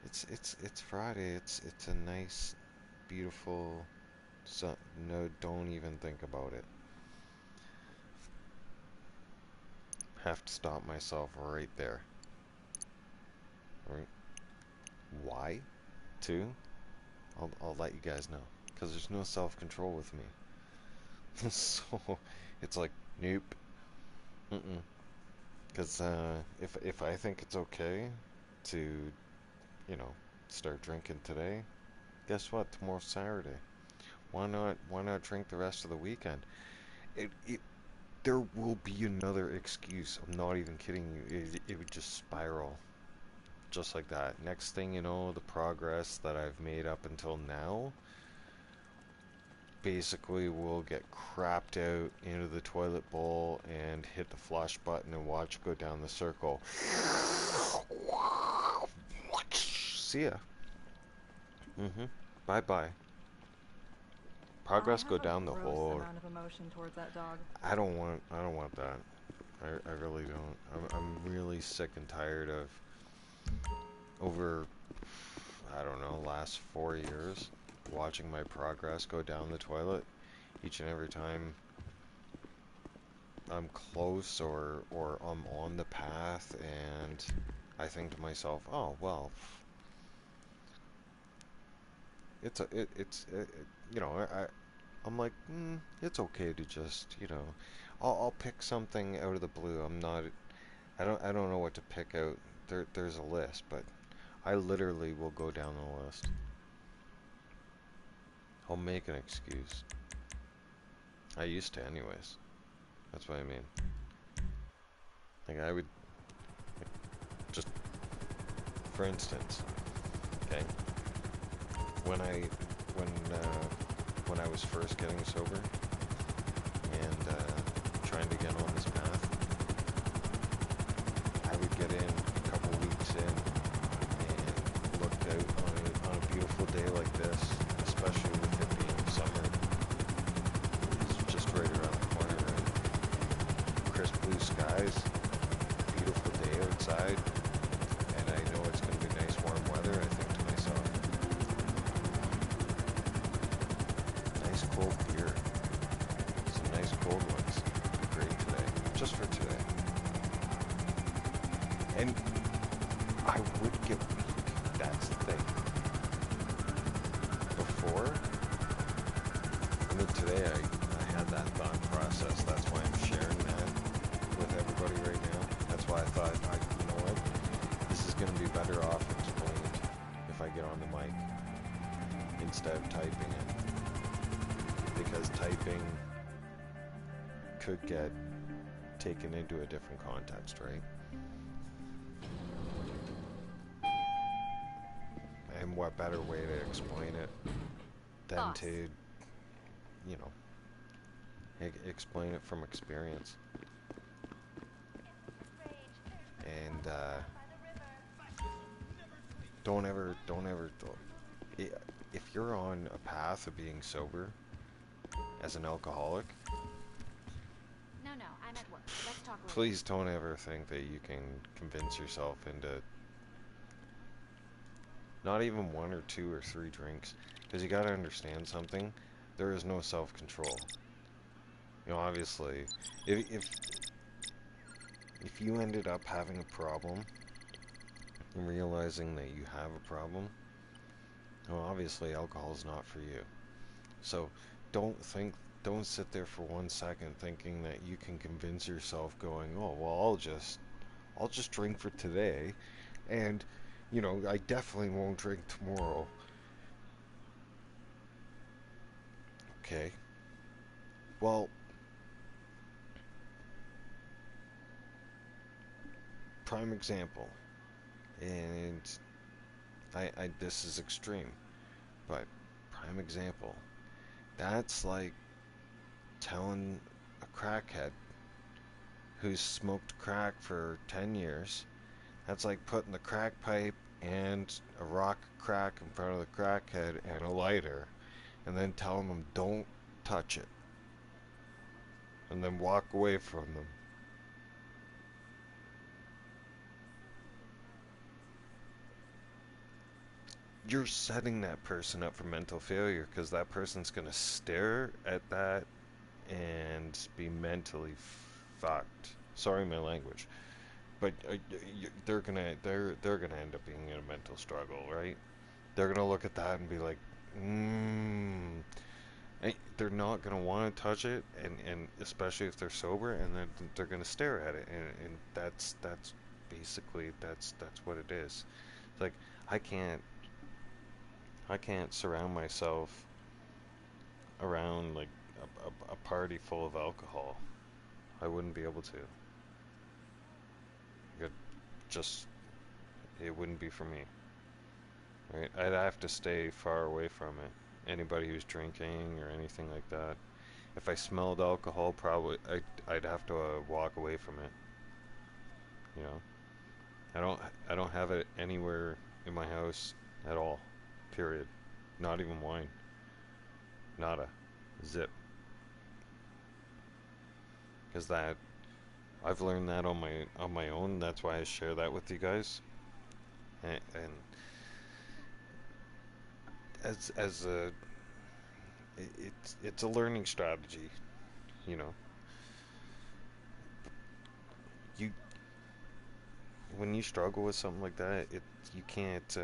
it's Friday. It's a nice, beautiful sun. No, don't even think about it. Have to stop myself right there. Right? Why? Too? I'll let you guys know. Because there's no self-control with me. So, it's like, nope. Because if I think it's okay to, you know, start drinking today, guess what? Tomorrow's Saturday. Why not drink the rest of the weekend? There will be another excuse. I'm not even kidding you. It would just spiral. Just like that. Next thing you know, the progress that I've made up until now basically will get crapped out into the toilet bowl and hit the flush button and watch it go down the circle. See ya. Bye-bye. Progress go down the hole. Amount of emotion towards that dog. I don't want that. I really don't. I'm really sick and tired of over, I don't know, last 4 years watching my progress go down the toilet each and every time I'm close or I'm on the path, and I think to myself, oh well, you know, I'm like, it's okay to just, you know, I'll pick something out of the blue. I don't know what to pick out. There's a list, but I literally will go down the list. I'll make an excuse. I used to anyways. That's what I mean. Like I would, like, just, for instance, okay, when I was first getting sober and trying to get on this path, I would get in a couple weeks in and look out on a beautiful day like this, especially with it being summer. It's just right around the corner, right? Crisp blue skies, beautiful day outside, and I know it's going to be nice warm weather. I think to myself, nice cold beer, some nice cold ones, would be great today, just for today. And I would get weak, that's the thing. Before, I mean today I had that thought process, that's why I'm sharing that with everybody right now. That's why I thought, you know what, this is going to be better off explained if I get on the mic instead of typing it. Because typing could get taken into a different context, right? And what better way to explain it than to, you know, explain it from experience. And don't ever, if you're on a path of being sober as an alcoholic, No, I'm at work. Let's talk later. please don't ever think that you can convince yourself into not even 1 or 2 or 3 drinks, because you got to understand something. There is no self-control. You know, obviously, if you ended up having a problem and realizing that you have a problem, well, obviously alcohol is not for you. So don't sit there for 1 second thinking that you can convince yourself going, oh well, I'll just drink for today, and you know, I definitely won't drink tomorrow. Okay. Well, prime example, and I this is extreme, but prime example, that's like telling a crackhead who's smoked crack for 10 years, that's like putting the crack pipe and a rock of crack in front of the crackhead and a lighter, and then telling them don't touch it, and then walk away from them. You're setting that person up for mental failure, because that person's gonna stare at that and be mentally fucked. Sorry, my language, but they're gonna end up being in a mental struggle, right? They're gonna look at that and be like, they're not gonna want to touch it, and especially if they're sober, and then they're gonna stare at it, and that's basically that's what it is. It's like I can't surround myself around like a party full of alcohol. I wouldn't be able to. It wouldn't be for me. Right? I'd have to stay far away from it. Anybody who's drinking or anything like that. If I smelled alcohol, probably I'd have to walk away from it. You know, I don't have it anywhere in my house at all. Period. Not even wine. Nada. Zip. Because that, I've learned that on my own. That's why I share that with you guys. And as it's a learning strategy, you know. When you struggle with something like that, you can't.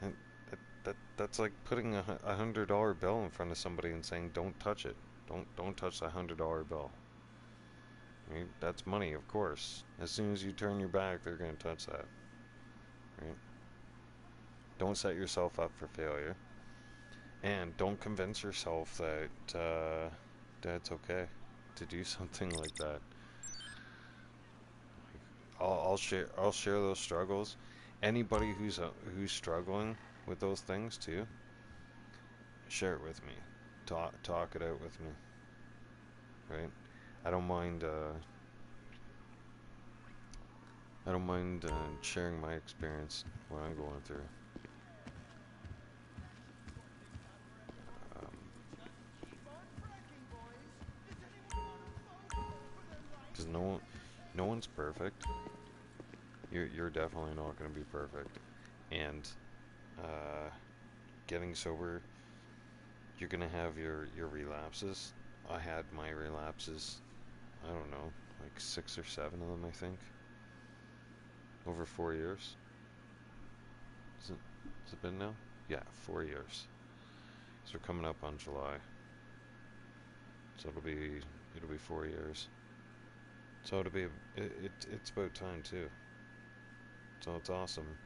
And that's like putting a $100 bill in front of somebody and saying, "Don't touch it. Don't touch the $100 bill." Right? That's money, of course. As soon as you turn your back, they're going to touch that. Right? Don't set yourself up for failure, and don't convince yourself that it's okay to do something like that. I'll share those struggles. Anybody who's struggling with those things too, share it with me. Talk it out with me. Right? I don't mind. Sharing my experience, what I'm going through. Because no one's perfect. You're definitely not going to be perfect, and getting sober, you're going to have your relapses. I had my relapses, I don't know, like 6 or 7 of them, I think, over 4 years. Has it been now? Yeah, 4 years. So we're coming up on July, so it'll be 4 years. So it's about time too. So it's awesome.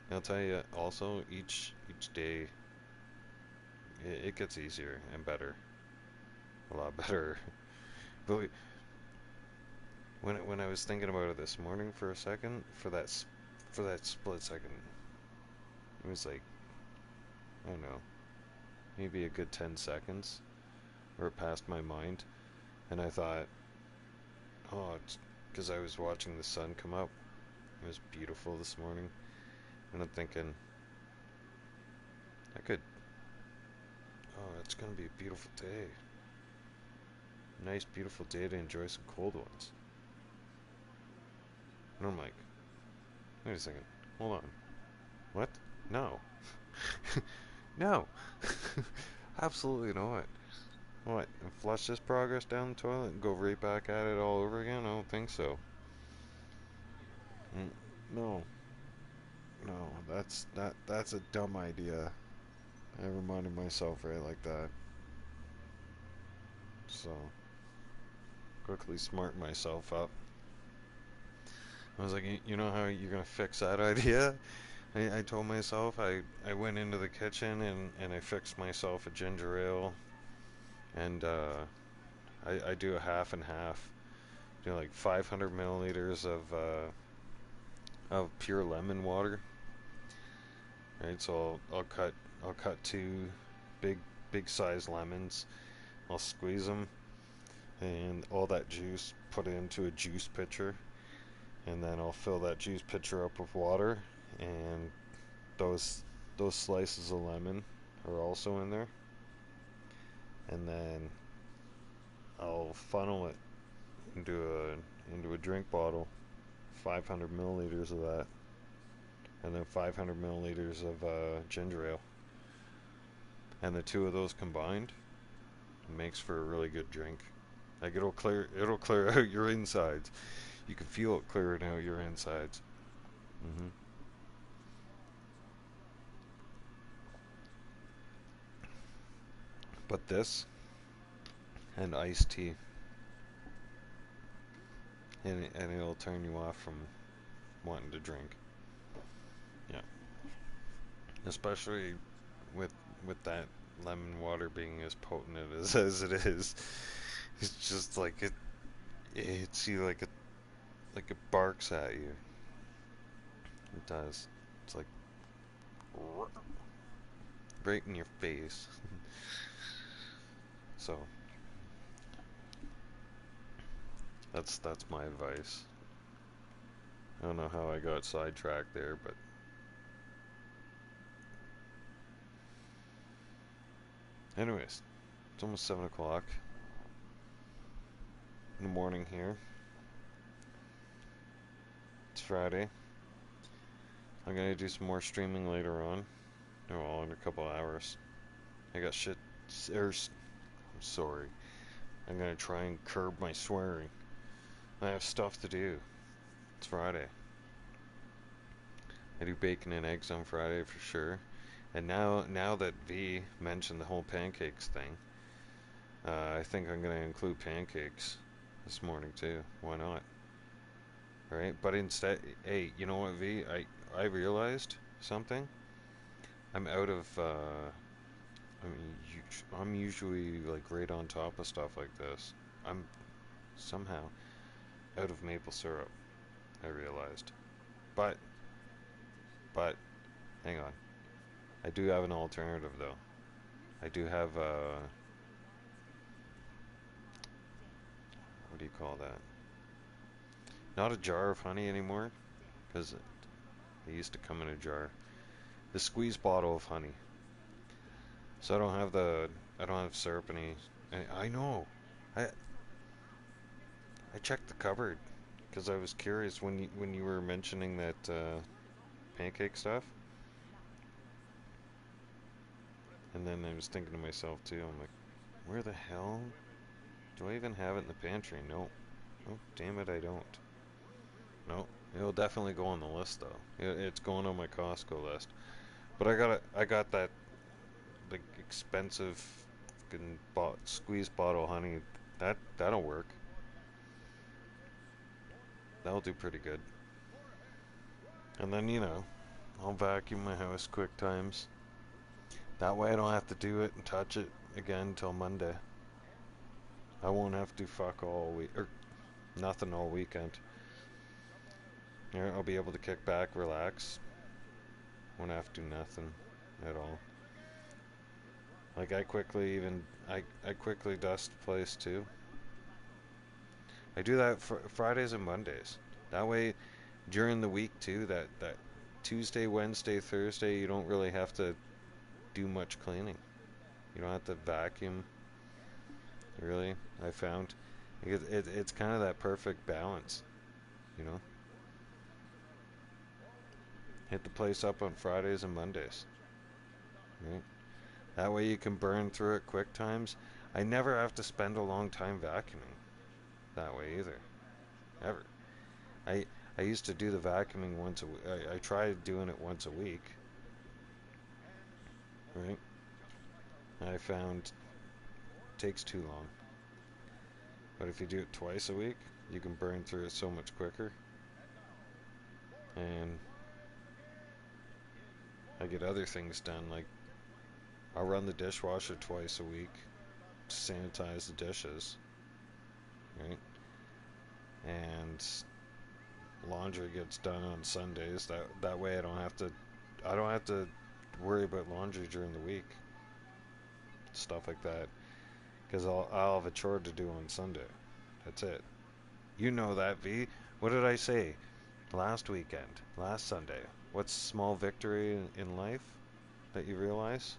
And I'll tell you also, each day it gets easier and better, a lot better. But when I was thinking about it this morning for a second, for that split second, it was like, I don't know, maybe a good 10 seconds, where it passed my mind, and I thought, oh, it's because I was watching the sun come up. It was beautiful this morning, and I'm thinking, it's gonna be a beautiful day. Nice, beautiful day to enjoy some cold ones. And I'm like, wait a second, hold on. What? No. No. Absolutely not. What? Flush this progress down the toilet and go right back at it all over again? I don't think so. No. No, that's a dumb idea. I reminded myself right like that. So, quickly smart myself up. I was like, you know how you're gonna fix that idea? I told myself, I went into the kitchen and I fixed myself a ginger ale, and I do a half and half. Do like 500 milliliters of pure lemon water. Right, so I'll cut 2 big size lemons. I'll squeeze them, and all that juice, put it into a juice pitcher, and then I'll fill that juice pitcher up with water, and those slices of lemon are also in there, and then I'll funnel it into a drink bottle, 500 milliliters of that, and then 500 milliliters of ginger ale, and the 2 of those combined makes for a really good drink. Like it'll clear out your insides. You can feel it clearing out your insides. But this and iced tea, and it'll turn you off from wanting to drink. Yeah, especially with that lemon water being as potent as it is. It's just like it hits you like it barks at you. It does. It's like right in your face. So that's my advice. I don't know how I got sidetracked there, but anyways, it's almost 7 o'clock in the morning here. It's Friday. I'm gonna do some more streaming later on. well, in a couple hours. I got shit. I'm sorry. I'm gonna try and curb my swearing. I have stuff to do. It's Friday. I do bacon and eggs on Friday for sure. And now that V mentioned the whole pancakes thing, I think I'm gonna include pancakes this morning too. Why not? Right? But instead, hey, you know what, V? I realized something. I'm out of. I'm usually like right on top of stuff like this. I'm somehow out of maple syrup. I realized, but hang on. I do have an alternative though. I do have what do you call that? Not a jar of honey anymore, because it used to come in a jar. The squeeze bottle of honey. So I don't have syrup any. I know. I checked the cupboard because I was curious when you were mentioning that pancake stuff. And then I was thinking to myself too, I'm like, where the hell do I even have it in the pantry? Nope. Oh, damn it, I don't. Nope. It'll definitely go on the list though. It's going on my Costco list. But I got that like expensive fucking squeeze bottle honey. That'll work. That'll do pretty good. And then, I'll vacuum my house quick times. That way I don't have to do it and touch it again until Monday. I won't have to fuck all week, or nothing all weekend. I'll be able to kick back, relax. Won't have to do nothing at all. Like I quickly dust the place too. I do that for Fridays and Mondays. That way, during the week too, that Tuesday, Wednesday, Thursday, you don't really have to do much cleaning. You don't have to vacuum. Really, I found it's kind of that perfect balance, Hit the place up on Fridays and Mondays. Right? That way you can burn through it quick times. I never have to spend a long time vacuuming that way either. Ever. I used to do the vacuuming once a week. I tried doing it once a week. Right? I found it takes too long. But if you do it twice a week, you can burn through it so much quicker. And I get other things done, like I'll run the dishwasher twice a week to sanitize the dishes. Right? And laundry gets done on Sundays. That way I don't have to worry about laundry during the week. Stuff like that. Because I'll have a chore to do on Sunday. That's it. You know that, V. What did I say last weekend? Last Sunday? What's small victory in life that you realize?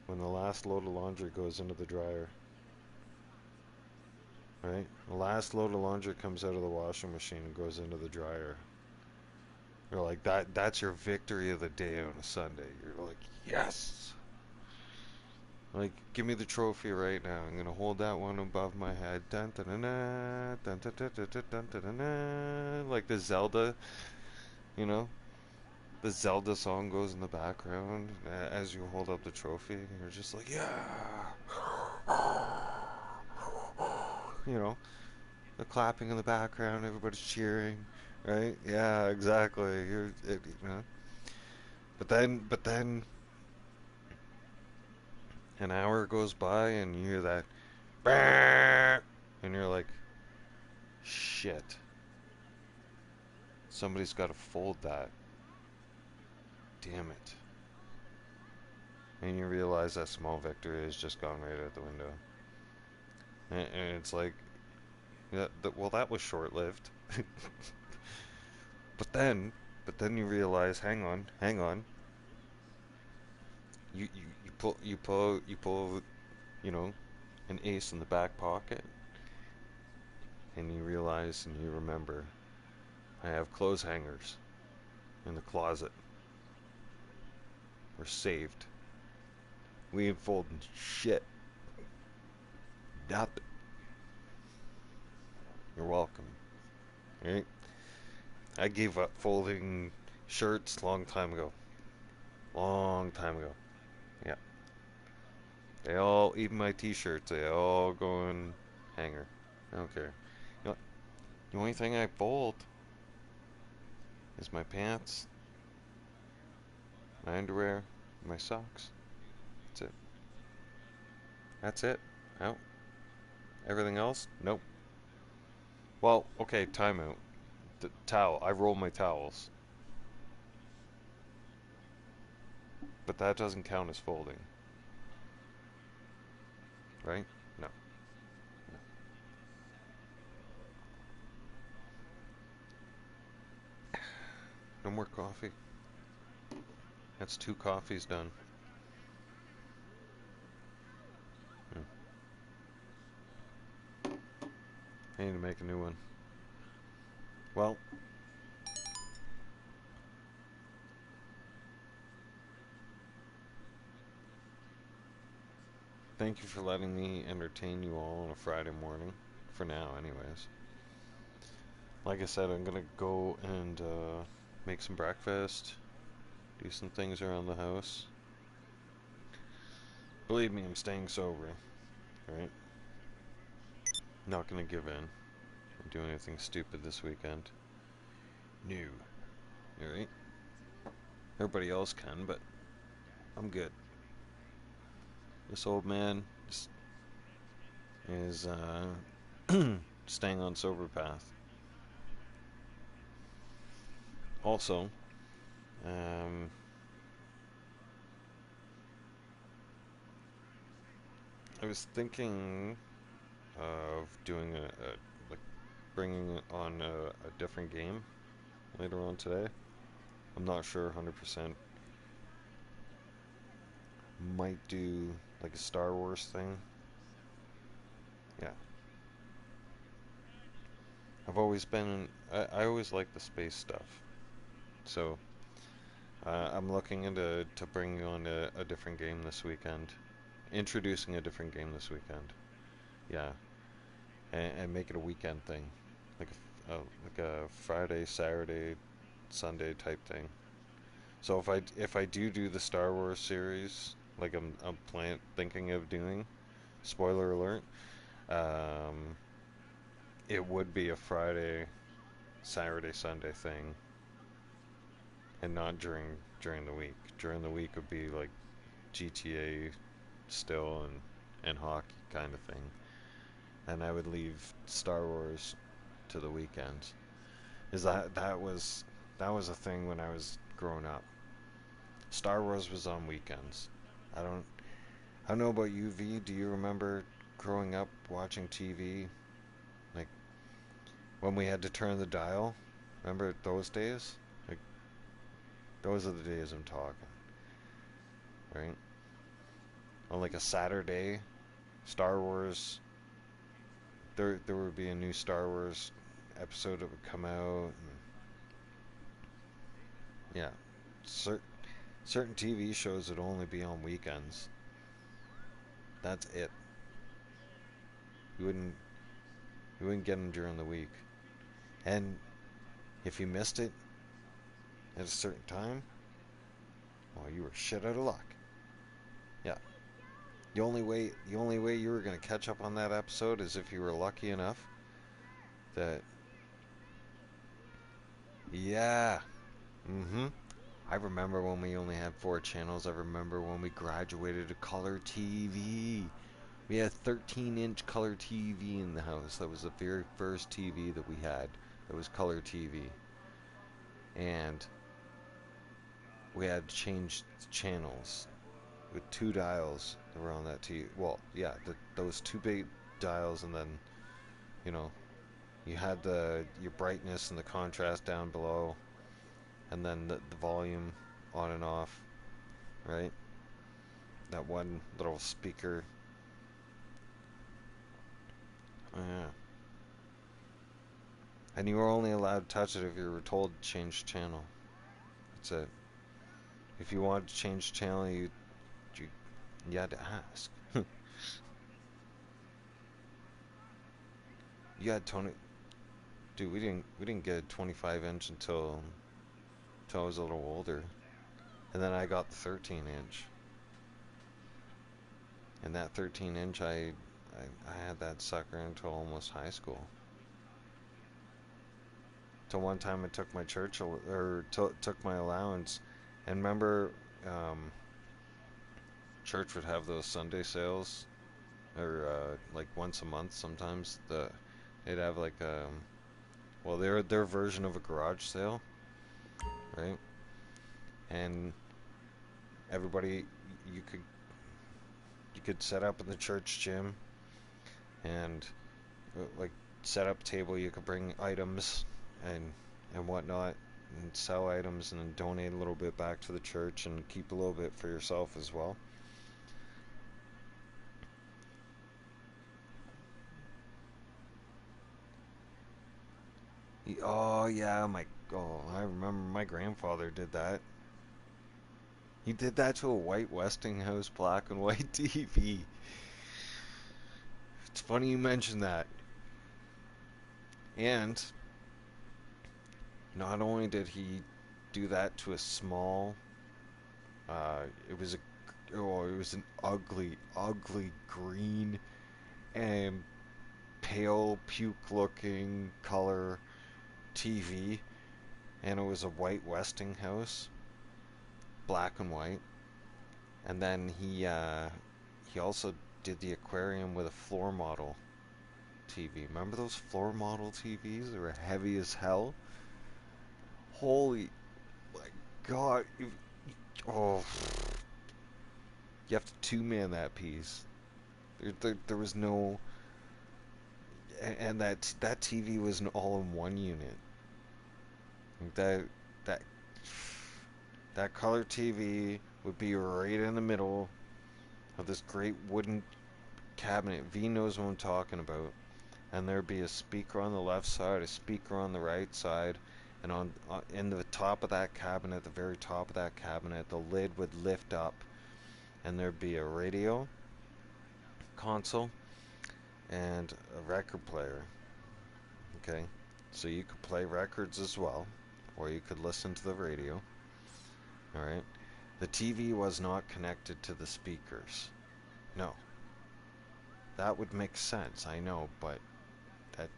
When the last load of laundry goes into the dryer. Right? The last load of laundry comes out of the washing machine and goes into the dryer. You're like, that's your victory of the day on a Sunday. You're like, yes! Like, give me the trophy right now. I'm gonna hold that one above my head. Dun, dun, dun, dun, dun, dun, dun, dun, dun, dun, dun, dun. Like the Zelda, the Zelda song goes in the background as you hold up the trophy. And you're just like, yeah! The clapping in the background, everybody's cheering, right? Yeah, exactly. But then, an hour goes by and you hear that, "Bah!" And you're like, shit. Somebody's got to fold that. Damn it. And you realize that small victory has just gone right out the window. And it's like, well, that was short-lived. But then you realize, hang on. You pull, an ace in the back pocket, and you realize and you remember, I have clothes hangers in the closet. We're saved. We ain't folding shit. Nothing. You're welcome. Right? I gave up folding shirts long time ago. Long time ago. Yeah. They all, even my t-shirts, they all go in hanger. I don't care. You know, the only thing I fold is my pants, my underwear, my socks. That's it. That's it. Out. Everything else? Nope. Well, okay, timeout. The towel. I roll my towels. But that doesn't count as folding. Right? No. No more coffee. That's 2 coffees done. I need to make a new one. Well, thank you for letting me entertain you all on a Friday morning. For now, anyways. Like I said, I'm gonna go and make some breakfast, do some things around the house. Believe me, I'm staying sober, right? Not gonna give in or do anything stupid this weekend. No. Alright? Everybody else can, but I'm good. This old man is staying on sober path. Also, I was thinking of doing like bringing on a different game later on today. I'm not sure 100%. Might do like a Star Wars thing. Yeah. I've always been, I always like the space stuff. So, I'm looking into bringing on a different game this weekend. Introducing a different game this weekend. Yeah. And make it a weekend thing. Like a Friday, Saturday, Sunday type thing. So if I do the Star Wars series, like I'm thinking of doing, spoiler alert, it would be a Friday, Saturday, Sunday thing, and not during the week. During the week would be like GTA still and hockey kind of thing, and I would leave Star Wars to the weekends. Is that was a thing when I was growing up. Star Wars was on weekends. I don't know about you, V. Do you remember growing up watching TV? Like when we had to turn the dial? Remember those days? Like those are the days I'm talking. Right? On like a Saturday, Star Wars, there would be a new Star Wars episode that would come out. And yeah. Certain TV shows would only be on weekends. That's it. You wouldn't get them during the week. And if you missed it at a certain time, well, you were shit out of luck. Yeah. The only way you were gonna catch up on that episode is if you were lucky enough that. Yeah. I remember when we only had 4 channels. I remember when we graduated to color TV. We had 13-inch color TV in the house. That was the very first TV that we had. That was color TV. And we had changed channels with 2 dials that were on that TV. Well, yeah, those 2 big dials, and then, you know, you had your brightness and the contrast down below, and then the volume on and off, right? That one little speaker. Yeah. And you were only allowed to touch it if you were told to change channel. That's it. If you wanted to change the channel, you had to ask. You had Tony. Dude, we didn't get a 25-inch until I was a little older, and then I got the 13-inch. And that 13-inch, I had that sucker until almost high school. Till one time I took my church, or took my allowance, and remember, church would have those Sunday sales, or like once a month sometimes. They'd have like well, they're their version of a garage sale, right? And everybody, you could set up in the church gym, and like set up table. You could bring items and whatnot, and sell items, and then donate a little bit back to the church, and keep a little bit for yourself as well. Oh yeah, I remember my grandfather did that. He did that to a white Westinghouse black and white TV. It's funny you mentioned that. And not only did he do that to a small, it was an ugly green and pale puke-looking color TV, and it was a white Westinghouse, black and white. And then he also did the aquarium with a floor model TV. Remember those floor model TVs? They were heavy as hell. Holy my God! Oh, you have to two-man that piece. There was no, and that TV was an all-in-one unit. That color TV would be right in the middle of this great wooden cabinet. V knows what I'm talking about. And there'd be a speaker on the left side, a speaker on the right side, and in the top of that cabinet, the very top of that cabinet, the lid would lift up, and there'd be a radio console and a record player. Okay, so you could play records as well, or you could listen to the radio. All right, the TV was not connected to the speakers. No, that would make sense, I know, but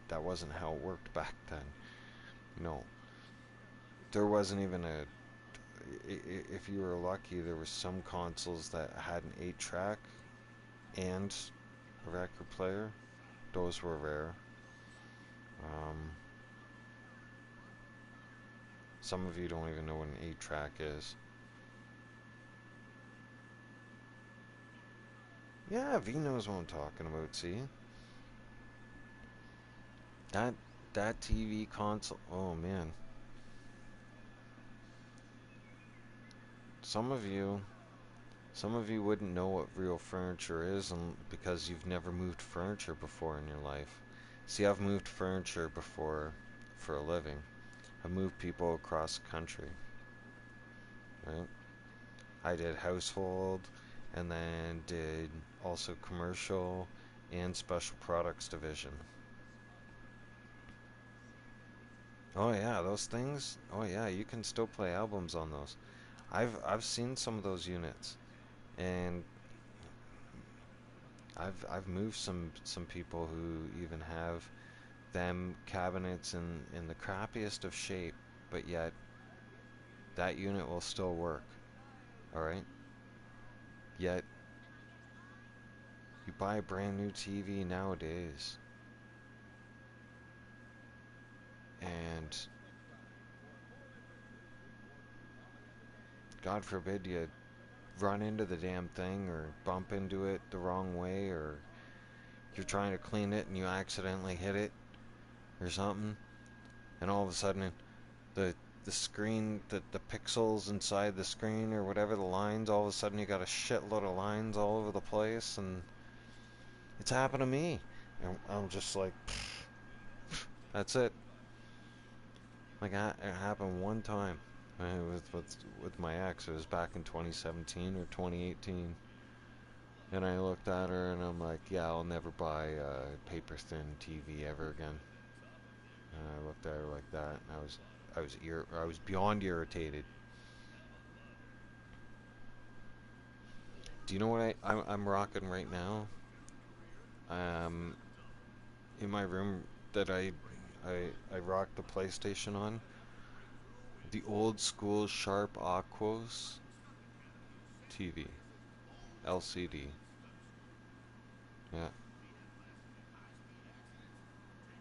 that wasn't how it worked back then. No, there wasn't even a. If you were lucky, there were some consoles that had an 8-track and a record player. Those were rare. Some of you don't even know what an 8-track is. Yeah, V knows what I'm talking about, see? That TV console, oh man. Some of you wouldn't know what real furniture is, because you've never moved furniture before in your life. See, I've moved furniture before for a living. I've moved people across the country. Right? I did household, and then did also commercial and special products division. Oh yeah, those things. Oh yeah, you can still play albums on those. I've seen some of those units, and I've moved some people who even have them cabinets in the crappiest of shape, but yet that unit will still work. All right. Yet you buy a brand new TV nowadays, and God forbid you run into the damn thing or bump into it the wrong way, or you're trying to clean it and you accidentally hit it or something, and all of a sudden the screen, the pixels inside the screen or whatever, the lines, all of a sudden you got a shitload of lines all over the place, and it's happened to me. And I'm just like, that's it. Like, it happened one time, With my ex. It was back in 2017 or 2018. And I looked at her and I'm like, yeah, I'll never buy a paper thin TV ever again. And I looked at her like that, and I was beyond irritated. Do you know what I'm rocking right now? In my room that I rock the PlayStation on. The old school Sharp Aquos TV. LCD. Yeah.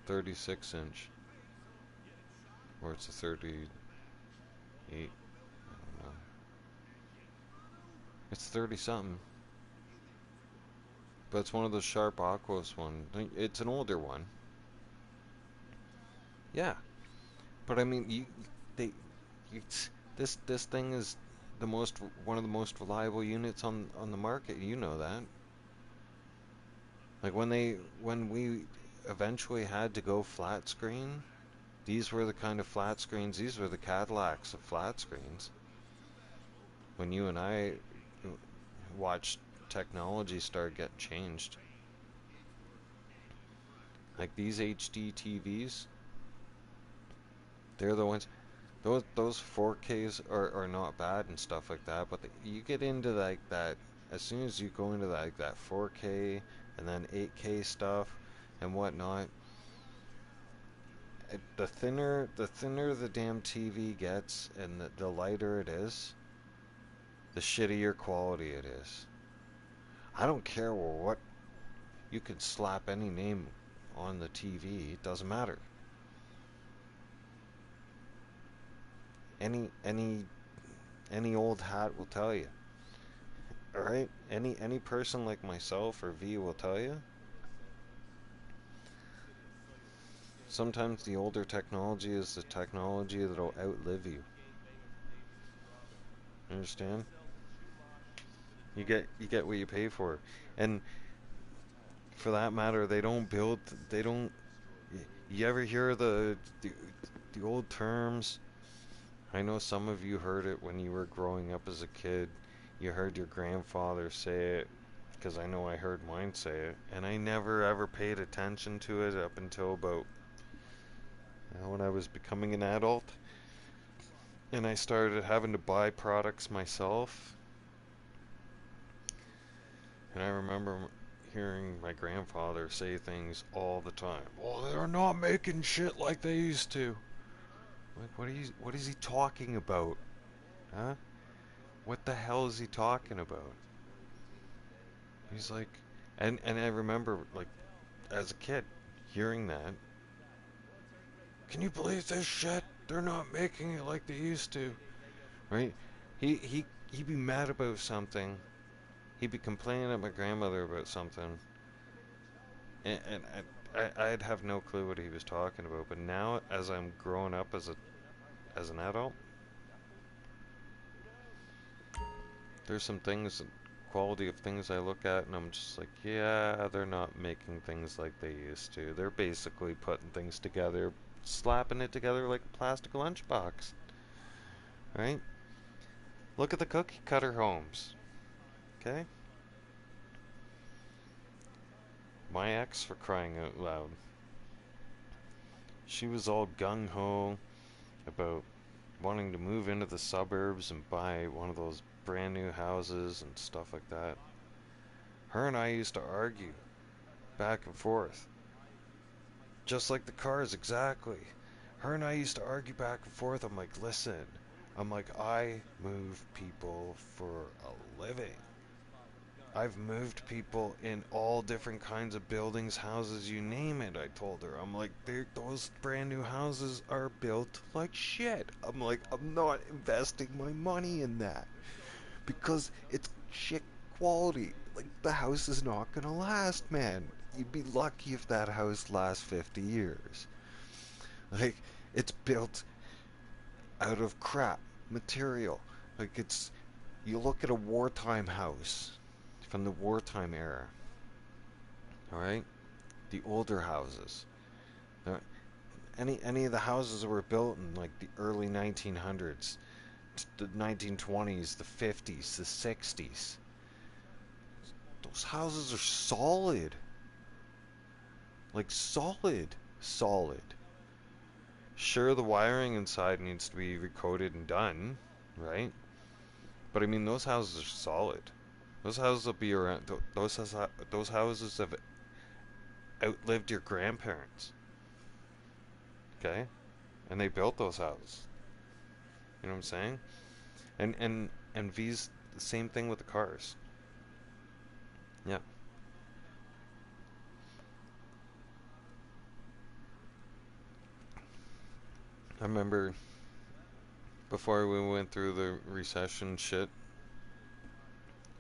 36 inch. Or it's a 38. I don't know. It's 30 something. But it's one of the Sharp Aquos one. It's an older one. Yeah. But I mean, this thing is one of the most reliable units on the market. You know that. Like when we eventually had to go flat screen, these were the kind of flat screens. These were the Cadillacs of flat screens. When you and I watched technology start getting changed, like these HD TVs, they're the ones. Those 4Ks are not bad and stuff like that, but you get into like that as soon as you go into like that 4K and then 8K stuff and whatnot. The thinner the damn TV gets and the lighter it is, the shittier quality it is. I don't care what you can slap any name on the TV, it doesn't matter. Any old hat will tell you. Alright? Any person like myself or V will tell you. Sometimes the older technology is the technology that'll outlive you. Understand? You get what you pay for. And for that matter, they don't. You ever hear the old terms? I know some of you heard it when you were growing up as a kid. You heard your grandfather say it, because I know I heard mine say it, and I never ever paid attention to it up until about when I was becoming an adult, and I started having to buy products myself. And I remember hearing my grandfather say things all the time. Well, they're not making shit like they used to. Like, what is he talking about? Huh? What the hell is he talking about? He's like, and I remember, like, as a kid, hearing that. Can you believe this shit? They're not making it like they used to. Right? He'd be mad about something. He'd be complaining at my grandmother about something. And I'd have no clue what he was talking about. But now, as I'm growing up as an adult, there's some things, quality of things I look at, and I'm just like, yeah, they're not making things like they used to. They're basically putting things together, slapping it together like a plastic lunchbox. Right? Look at the cookie cutter homes. Okay? My ex, for crying out loud. She was all gung-ho about wanting to move into the suburbs and buy one of those brand new houses and stuff like that. Her and I used to argue back and forth. Just like the cars, exactly. Her and I used to argue back and forth. I'm like, listen. I'm like, I move people for a living. I've moved people in all different kinds of buildings, houses, you name it, I told her. I'm like, those brand new houses are built like shit. I'm like, I'm not investing my money in that. Because it's shit quality. Like, the house is not gonna last, man. You'd be lucky if that house lasts 50 years. Like, it's built out of crap material. Like, you look at a wartime house from the wartime era. Alright? The older houses. Any of the houses that were built in like the early 1900s, the 1920s, the 50s, the 60s. Those houses are solid. Like solid. Solid. Sure, the wiring inside needs to be recoded and done, right? But I mean, those houses are solid. Those houses will be around. Those houses have outlived your grandparents. Okay, and they built those houses. You know what I'm saying? And V's the same thing with the cars. Yeah. I remember before we went through the recession shit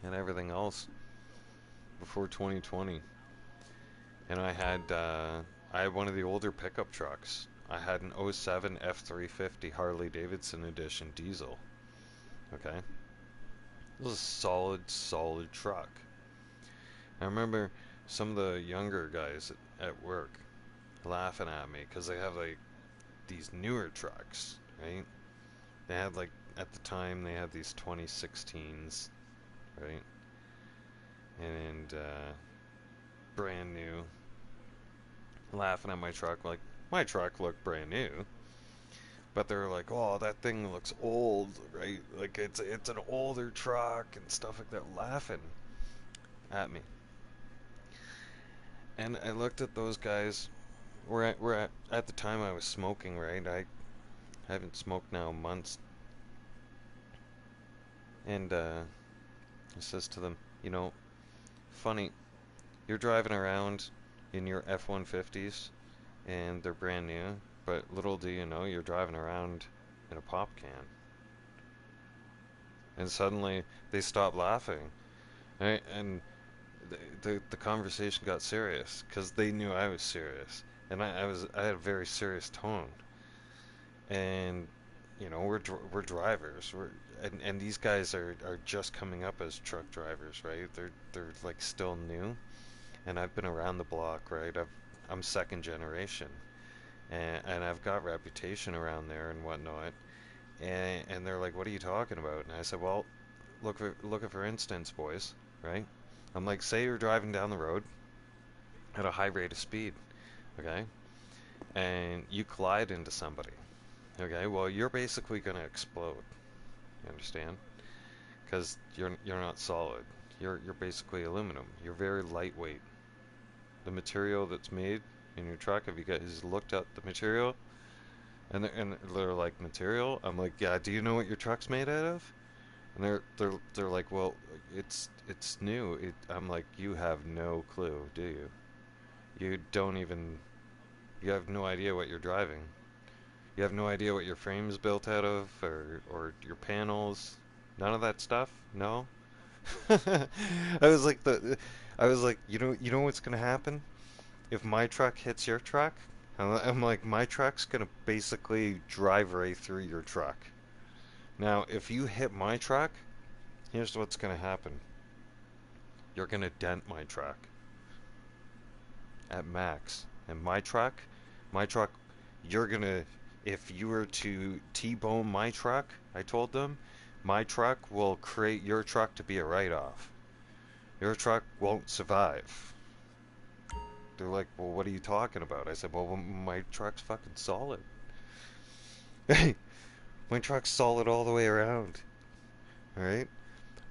and everything else, before 2020, and I had one of the older pickup trucks. I had an '07 F350 Harley Davidson edition diesel. Okay, it was a solid truck. I remember some of the younger guys at work laughing at me because they have like these newer trucks, right? They had like, at the time they had these 2016s, right? And brand new. Laughing at my truck, like my truck looked brand new, but they're like, oh, that thing looks old, right? Like it's an older truck and stuff like that, laughing at me. And I looked at those guys. At the time I was smoking, right? I haven't smoked now months. And I says to them, you know, funny, you're driving around in your F-150s and they're brand new, but little do you know you're driving around in a pop can. And suddenly they stopped laughing, right? And the conversation got serious because they knew I was serious, and I had a very serious tone. And you know, we're drivers, and these guys are just coming up as truck drivers, right? They're like still new, and I've been around the block, right? I'm second generation, and I've got reputation around there and whatnot. And they're like, what are you talking about? And I said, well, look at for instance, boys, right? I'm like, say you're driving down the road at a high rate of speed, okay? And you collide into somebody, okay? Well, you're basically going to explode, you understand? Because you're not solid. You're basically aluminum. You're very lightweight. The material that's made in your truck, have you guys looked at the material? And they're like, material? I'm like, yeah, do you know what your truck's made out of? And they're like, well, it's new. I'm like, you have no clue, do you? You have no idea what you're driving. You have no idea what your frame's built out of, or your panels. None of that stuff? No? I was like, you know what's gonna happen? If my truck hits your truck, I'm like, my truck's gonna basically drive right through your truck. Now, if you hit my truck, here's what's gonna happen. You're gonna dent my truck at max. And my truck, you're gonna, if you were to T-bone my truck, I told them, my truck will create your truck to be a write-off. Your truck won't survive. They're like, well, what are you talking about? I said, well, my truck's fucking solid. My truck's solid all the way around. Alright?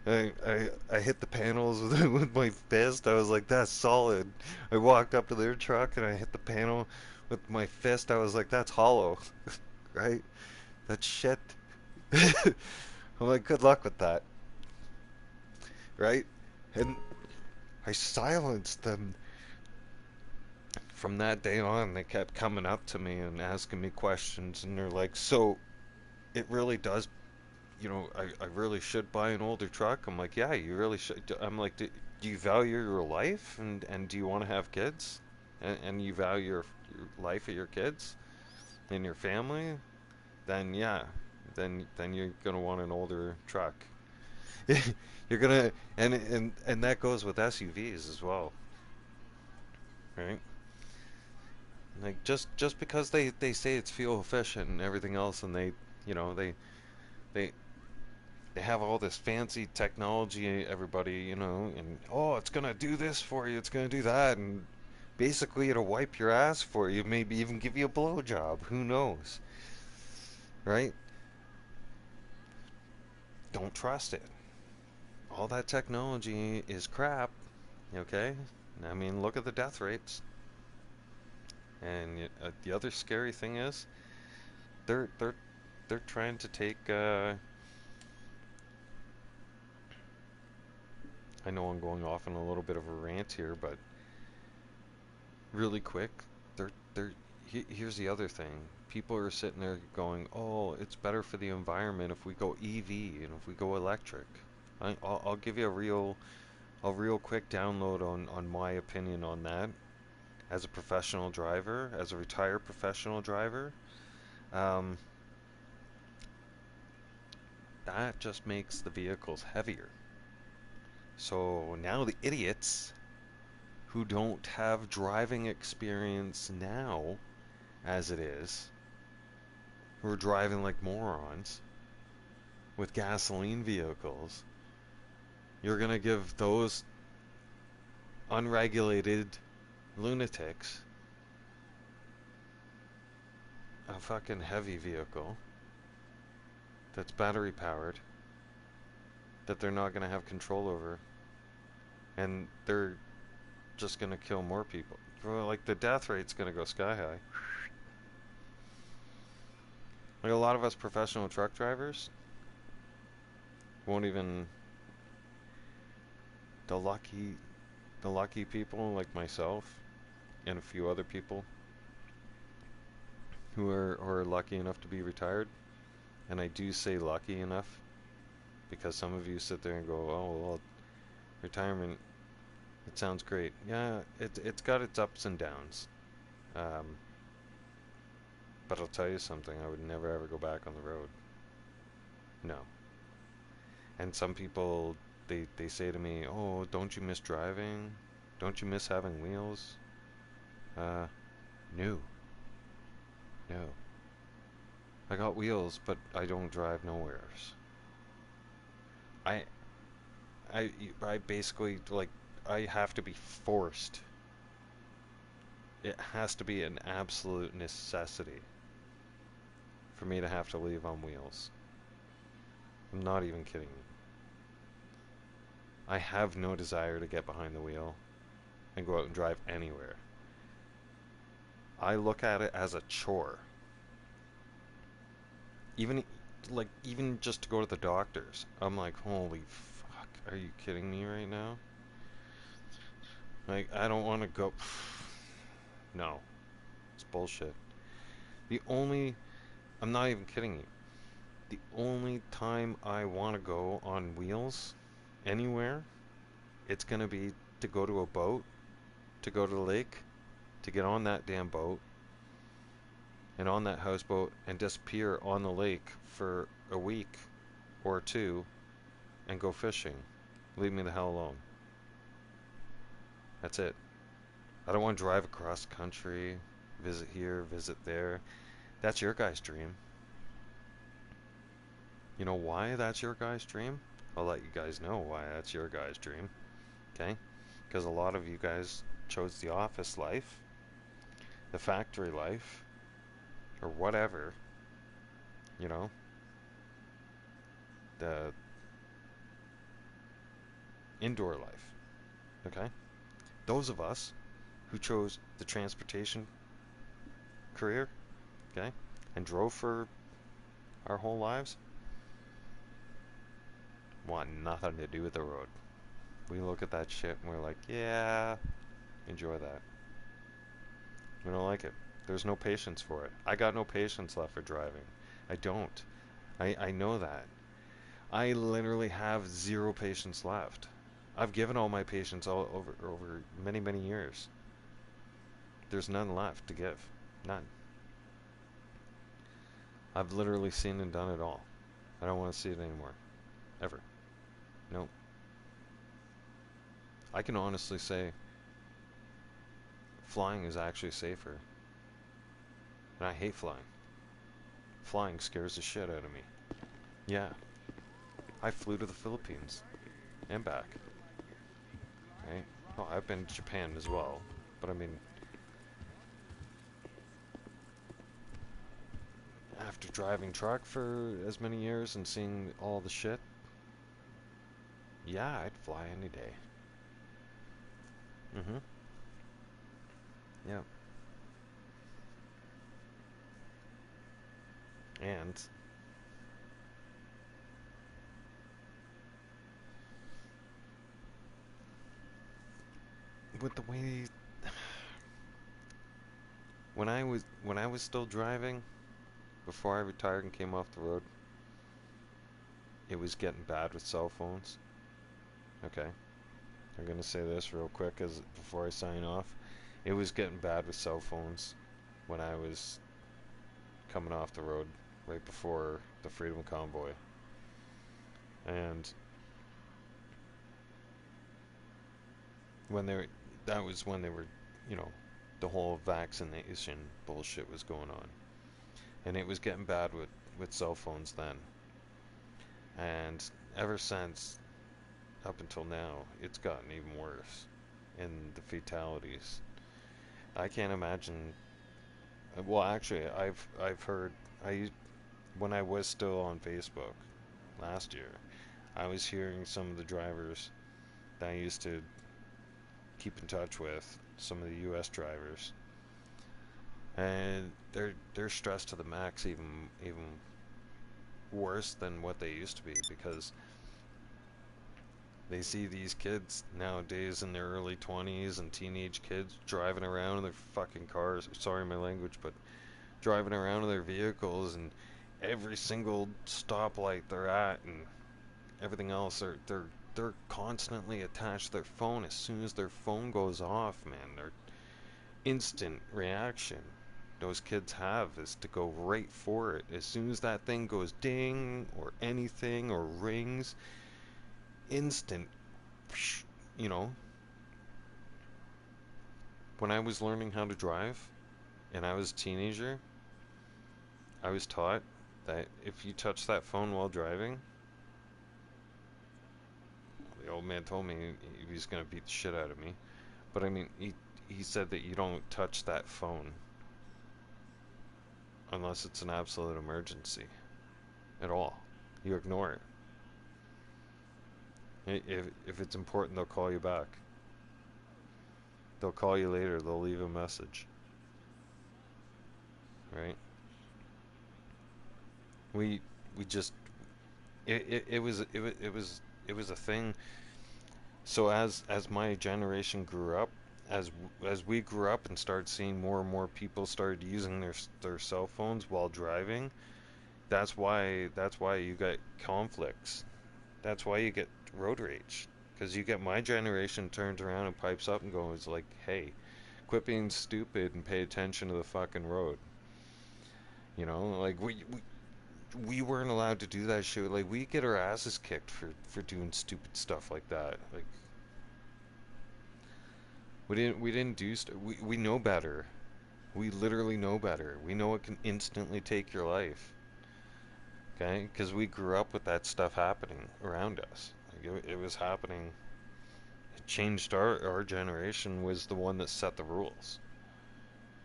I hit the panels with my fist. I was like, that's solid. I walked up to their truck and I hit the panel with my fist. I was like, that's hollow. Right? That's shit. I'm like, good luck with that. Right? And I silenced them. From that day on, they kept coming up to me and asking me questions, and they're like, so it really does, you know, I really should buy an older truck? I'm like, yeah, you really should. I'm like, do you value your life, and do you want to have kids, and you value your life of your kids and your family? Then yeah, then you're gonna want an older truck. You're gonna, and that goes with SUVs as well, right? Like, just because they say it's fuel efficient and everything else, and they, you know, they they have all this fancy technology, everybody, you know, and oh, it's gonna do this for you, it's gonna do that, and basically it'll wipe your ass for you, maybe even give you a blowjob, who knows, right? Don't trust it. All that technology is crap, okay? I mean, look at the death rates. And the other scary thing is, they're trying to take. I know I'm going off on a little bit of a rant here, but really quick, here's the other thing. People are sitting there going, "Oh, it's better for the environment if we go EV and if we go electric." I'll give you a real quick download on my opinion on that. As a professional driver, as a retired professional driver, that just makes the vehicles heavier. So now the idiots who don't have driving experience now, as it is, who are driving like morons with gasoline vehicles, you're gonna give those unregulated lunatics a fucking heavy vehicle that's battery powered that they're not gonna have control over, and they're just gonna kill more people. Like, the death rate's gonna go sky high. Like, a lot of us professional truck drivers won't even, the lucky people like myself and a few other people who are lucky enough to be retired, and I do say lucky enough because some of you sit there and go, "Oh, well, retirement, it sounds great." Yeah, it's got its ups and downs. But I'll tell you something, I would never ever go back on the road. No. And some people, they say to me, "Oh, don't you miss driving? Don't you miss having wheels?" No. No. I got wheels, but I don't drive nowheres. I basically, like, I have to be forced. It has to be an absolute necessity for me to have to leave on wheels. I'm not even kidding you. I have no desire to get behind the wheel and go out and drive anywhere. I look at it as a chore. Even just to go to the doctors, I'm like, holy fuck, are you kidding me right now? Like, I don't want to go. No, it's bullshit. I'm not even kidding you. The only time I want to go on wheels anywhere, it's gonna be to go to a boat, to go to the lake, to get on that damn boat and on that houseboat and disappear on the lake for a week or two and go fishing. Leave me the hell alone. That's it. I don't want to drive across the country, visit here, visit there. That's your guys' dream. You know why that's your guys' dream? I'll let you guys know why that's your guys' dream. Okay? Because a lot of you guys chose the office life, the factory life, or whatever, you know, the indoor life. Okay? Those of us who chose the transportation career, okay, and drove for our whole lives, want nothing to do with the road. We look at that shit and we're like, yeah, enjoy that. We don't like it. There's no patience for it. I got no patience left for driving. I don't. I know that. I literally have zero patience left. I've given all my patience all over many, many years. There's none left to give. None. I've literally seen and done it all. I don't want to see it anymore. Ever. Nope. I can honestly say flying is actually safer. And I hate flying. Flying scares the shit out of me. Yeah. I flew to the Philippines and back. Right? Well, I've been to Japan as well, but I mean, after driving truck for as many years and seeing all the shit, yeah, I'd fly any day. Mm-hmm. Yeah. And with the way when I was still driving before I retired and came off the road, it was getting bad with cell phones. Okay. I'm gonna say this real quick as before I sign off. It was getting bad with cell phones when I was coming off the road right before the Freedom Convoy. And that was when they were, you know, the whole vaccination bullshit was going on. And it was getting bad with cell phones then. And ever since, up until now, it's gotten even worse in the fatalities. I can't imagine. Well, actually, I've heard. When I was still on Facebook last year, I was hearing some of the drivers that I used to keep in touch with, some of the U.S. drivers, and they're stressed to the max, even worse than what they used to be, because they see these kids nowadays in their early 20s and teenage kids driving around in their fucking cars. Sorry my language, but driving around in their vehicles, and every single stoplight they're at and everything else, they're constantly attached to their phone. As soon as their phone goes off, man, their instant reaction those kids have is to go right for it. As soon as that thing goes ding or anything or rings, instant, you know. When I was learning how to drive and I was a teenager, I was taught that if you touch that phone while driving, the old man told me he was going to beat the shit out of me, but I mean, he said that you don't touch that phone unless it's an absolute emergency at all. You ignore it. If it's important, they'll call you back. They'll call you later. They'll leave a message. Right? We just it was a thing. So as my generation grew up, as we grew up and started seeing more and more people started using their cell phones while driving, that's why you get conflicts. That's why you get road rage. Because you get my generation turns around and pipes up and goes like, hey, quit being stupid and pay attention to the fucking road. You know, like we weren't allowed to do that shit. Like, we get our asses kicked for doing stupid stuff like that. Like, we didn't do we know better. We literally know better. We know it can instantly take your life. Okay? Because we grew up with that stuff happening around us. Like, it was happening. It changed our generation was the one that set the rules.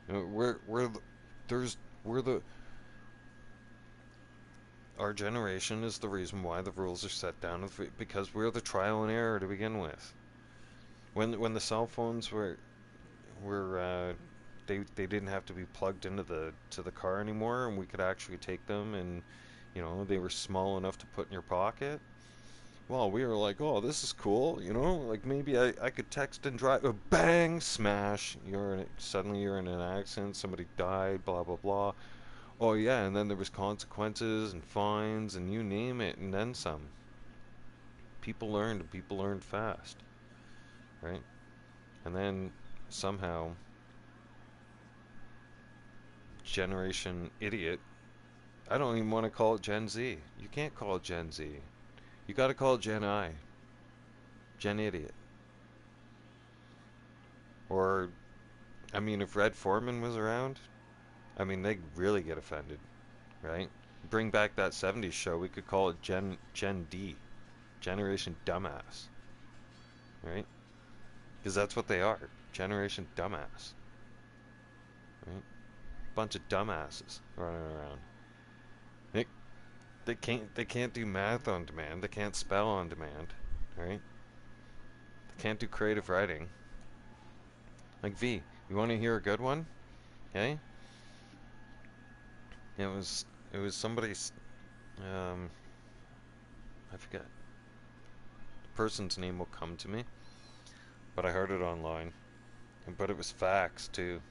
You know, our generation is the reason why the rules are set down, because we're the trial and error to begin with. When the cell phones were they didn't have to be plugged into the car anymore, and we could actually take them, and you know, they were small enough to put in your pocket. Well, we were like, oh, this is cool, you know, like maybe I could text and drive. Bang, smash, suddenly you're in an accident, somebody died, blah blah blah. Oh yeah, and then there was consequences and fines and you name it, and then some. People learned fast, right? And then somehow Generation Idiot, I don't even want to call it Gen Z. You can't call it Gen Z. You got to call it Gen I. Gen Idiot. Or, I mean, if Red Foreman was around, I mean, they'd really get offended, right? bring back that 70s show, we could call it Gen D, Generation Dumbass, right? Because that's what they are, Generation Dumbass, right? Bunch of dumbasses running around. They can't do math on demand. They can't spell on demand, right? They can't do creative writing. Like V, you want to hear a good one? Okay. It was somebody's. I forget. The person's name will come to me, but I heard it online. But it was facts too.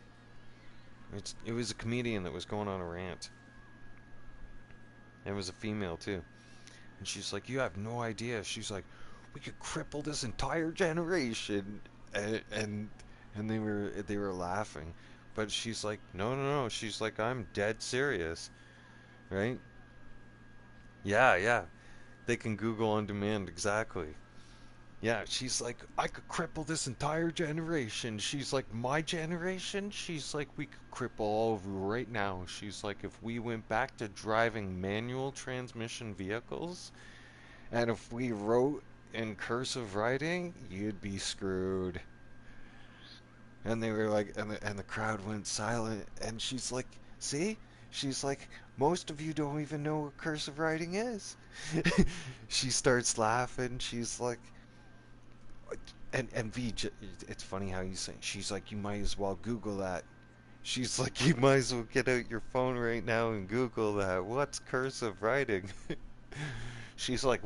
It was a comedian that was going on a rant. It was a female too, and she's like, "You have no idea." She's like, "We could cripple this entire generation," and they were laughing, but she's like, "No." She's like, "I'm dead serious, right?" Yeah. They can Google on demand, exactly. Yeah, she's like, I could cripple this entire generation. She's like, my generation? She's like, we could cripple all of you right now. She's like, if we went back to driving manual transmission vehicles, and if we wrote in cursive writing, you'd be screwed. And they were like, and the crowd went silent, and she's like, see? She's like, most of you don't even know what cursive writing is. She starts laughing. She's like, and V, it's funny how you say, she's like, you might as well Google that. She's like, you might as well get out your phone right now and Google that. What's cursive writing? She's like,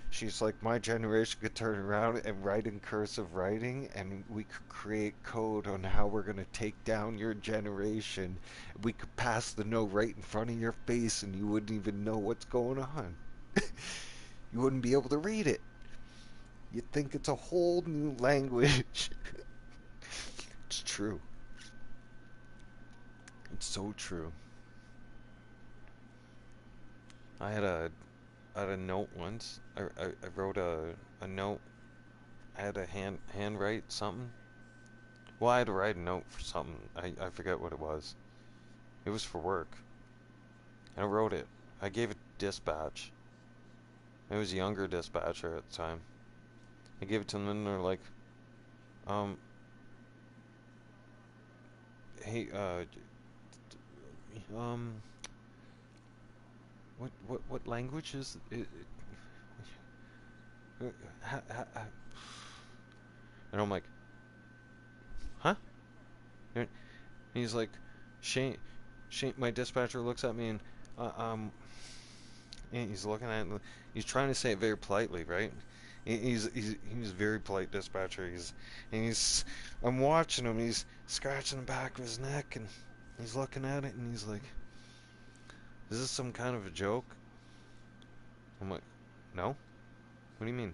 she's like, my generation could turn around and write in cursive writing, and we could create code on how we're going to take down your generation. We could pass the note right in front of your face, and you wouldn't even know what's going on. You wouldn't be able to read it. You'd think it's a whole new language. It's true. It's so true. I had a note once. I wrote a note. I had to handwrite something. Well, I had to write a note for something. I forget what it was. It was for work. And I wrote it. I gave it to dispatch. It was a younger dispatcher at the time. I gave it to them, and they're like, hey, what language is it? And I'm like, huh? And he's like, Shane, my dispatcher looks at me and he's looking at it, he's trying to say it very politely, right? He's very polite dispatcher. I'm watching him. He's scratching the back of his neck, and he's looking at it, and he's like, "Is this some kind of a joke?" I'm like, "No. What do you mean?"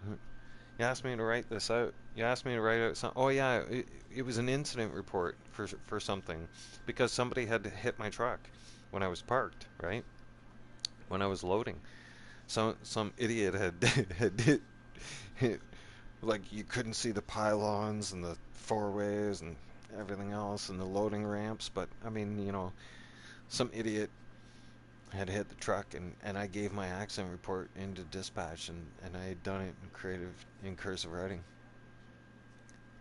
You asked me to write this out. You asked me to write out some. Oh yeah, it was an incident report for something, because somebody had hit my truck when I was parked, right? When I was loading. Some idiot had hit, like, you couldn't see the pylons and the four-ways and everything else and the loading ramps, but I mean, you know, some idiot had hit the truck, and I gave my accident report into dispatch, and I had done it in cursive writing.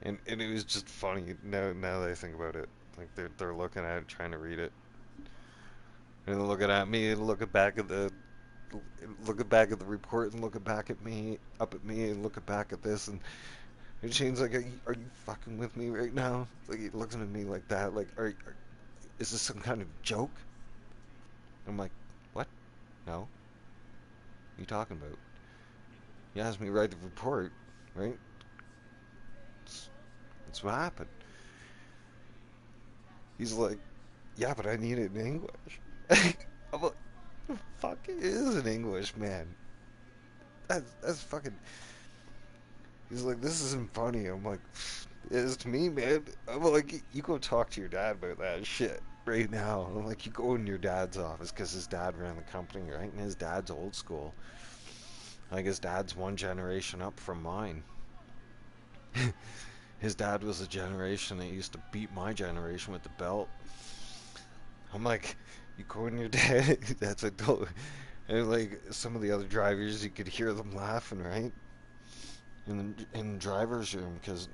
And it was just funny now that I think about it. Like, they're looking at it, trying to read it. And they're looking at me and looking back at the report and looking back at me, up at me, and looking back at this, and Shane's like, are you fucking with me right now? Like, he looks at me like that, like, is this some kind of joke? I'm like, what? No. What are you talking about? You asked me to write the report, right? That's what happened. He's like, yeah, but I need it in English. I'm like, the fuck it is in English, man? That's fucking. He's like, this isn't funny. I'm like, it is to me, man. I'm like, you go talk to your dad about that shit right now. I'm like, you go in your dad's office, because his dad ran the company, right? And his dad's old school. Like, his dad's one generation up from mine. His dad was a generation that used to beat my generation with the belt. I'm like, You go in your dad. That's a dope. And like some of the other drivers, you could hear them laughing, right? In the driver's room, because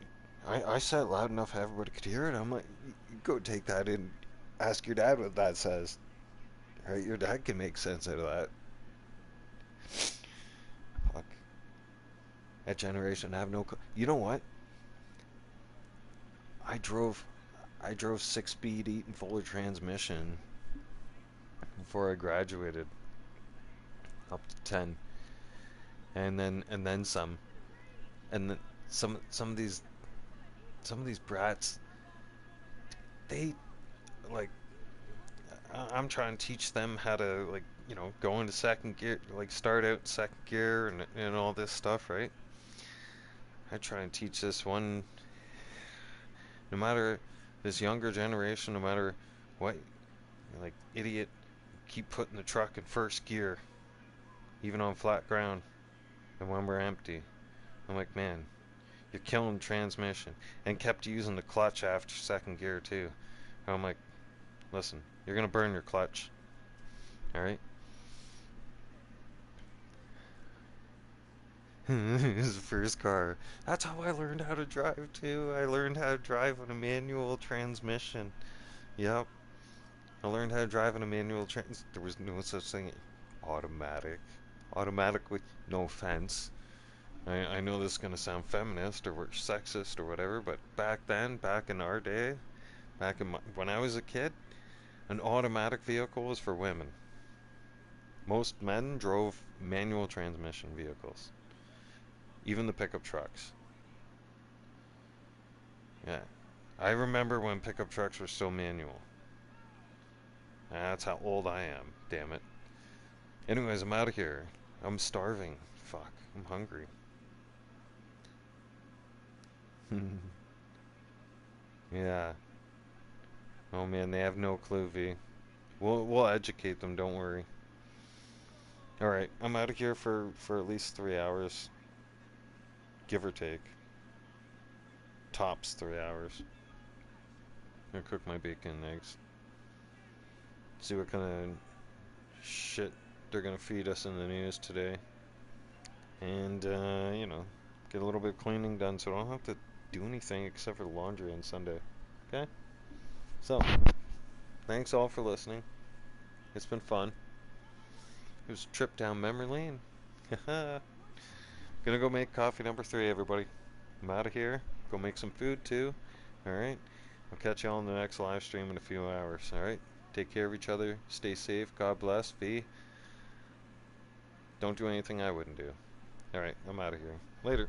I said it loud enough everybody could hear it. I'm like, you go take that in, ask your dad what that says. Right? Your dad can make sense out of that. Fuck. That generation, I have no. You know what? I drove 6-speed Eaton Fuller transmission before I graduated, up to 10, and then some, and then some of these brats, they like, I'm trying to teach them how to, like, you know, go into second gear, like start out in second gear and all this stuff, right? I try and teach this one, no matter this younger generation, no matter what, like, idiot, keep putting the truck in first gear, even on flat ground, and when we're empty. I'm like, man, you're killing transmission, and kept using the clutch after second gear too. I'm like, listen, you're gonna burn your clutch, alright? His first car. That's how I learned how to drive too. I learned how to drive on a manual transmission. Yep. I learned how to drive on a manual there was no such thing. Automatic. Automatic with no offense. I know this is gonna sound feminist or sexist or whatever, but back then, back in our day, when I was a kid, an automatic vehicle was for women. Most men drove manual transmission vehicles. Even the pickup trucks. Yeah. I remember when pickup trucks were still manual. That's how old I am, damn it. Anyways, I'm out of here. I'm starving. Fuck, I'm hungry. Yeah. Oh man, they have no clue, V. We'll educate them, don't worry. Alright, I'm out of here for at least 3 hours. Give or take. Tops 3 hours. I'm gonna cook my bacon and eggs. See what kind of shit they're gonna feed us in the news today. And, you know, get a little bit of cleaning done so I don't have to do anything except for laundry on Sunday. Okay? So, thanks all for listening. It's been fun. It was a trip down memory lane. Gonna go make coffee number 3, everybody. I'm out of here. Go make some food too. Alright? I'll catch you all in the next live stream in a few hours. Alright? Take care of each other. Stay safe. God bless. V. Don't do anything I wouldn't do. Alright, I'm out of here. Later.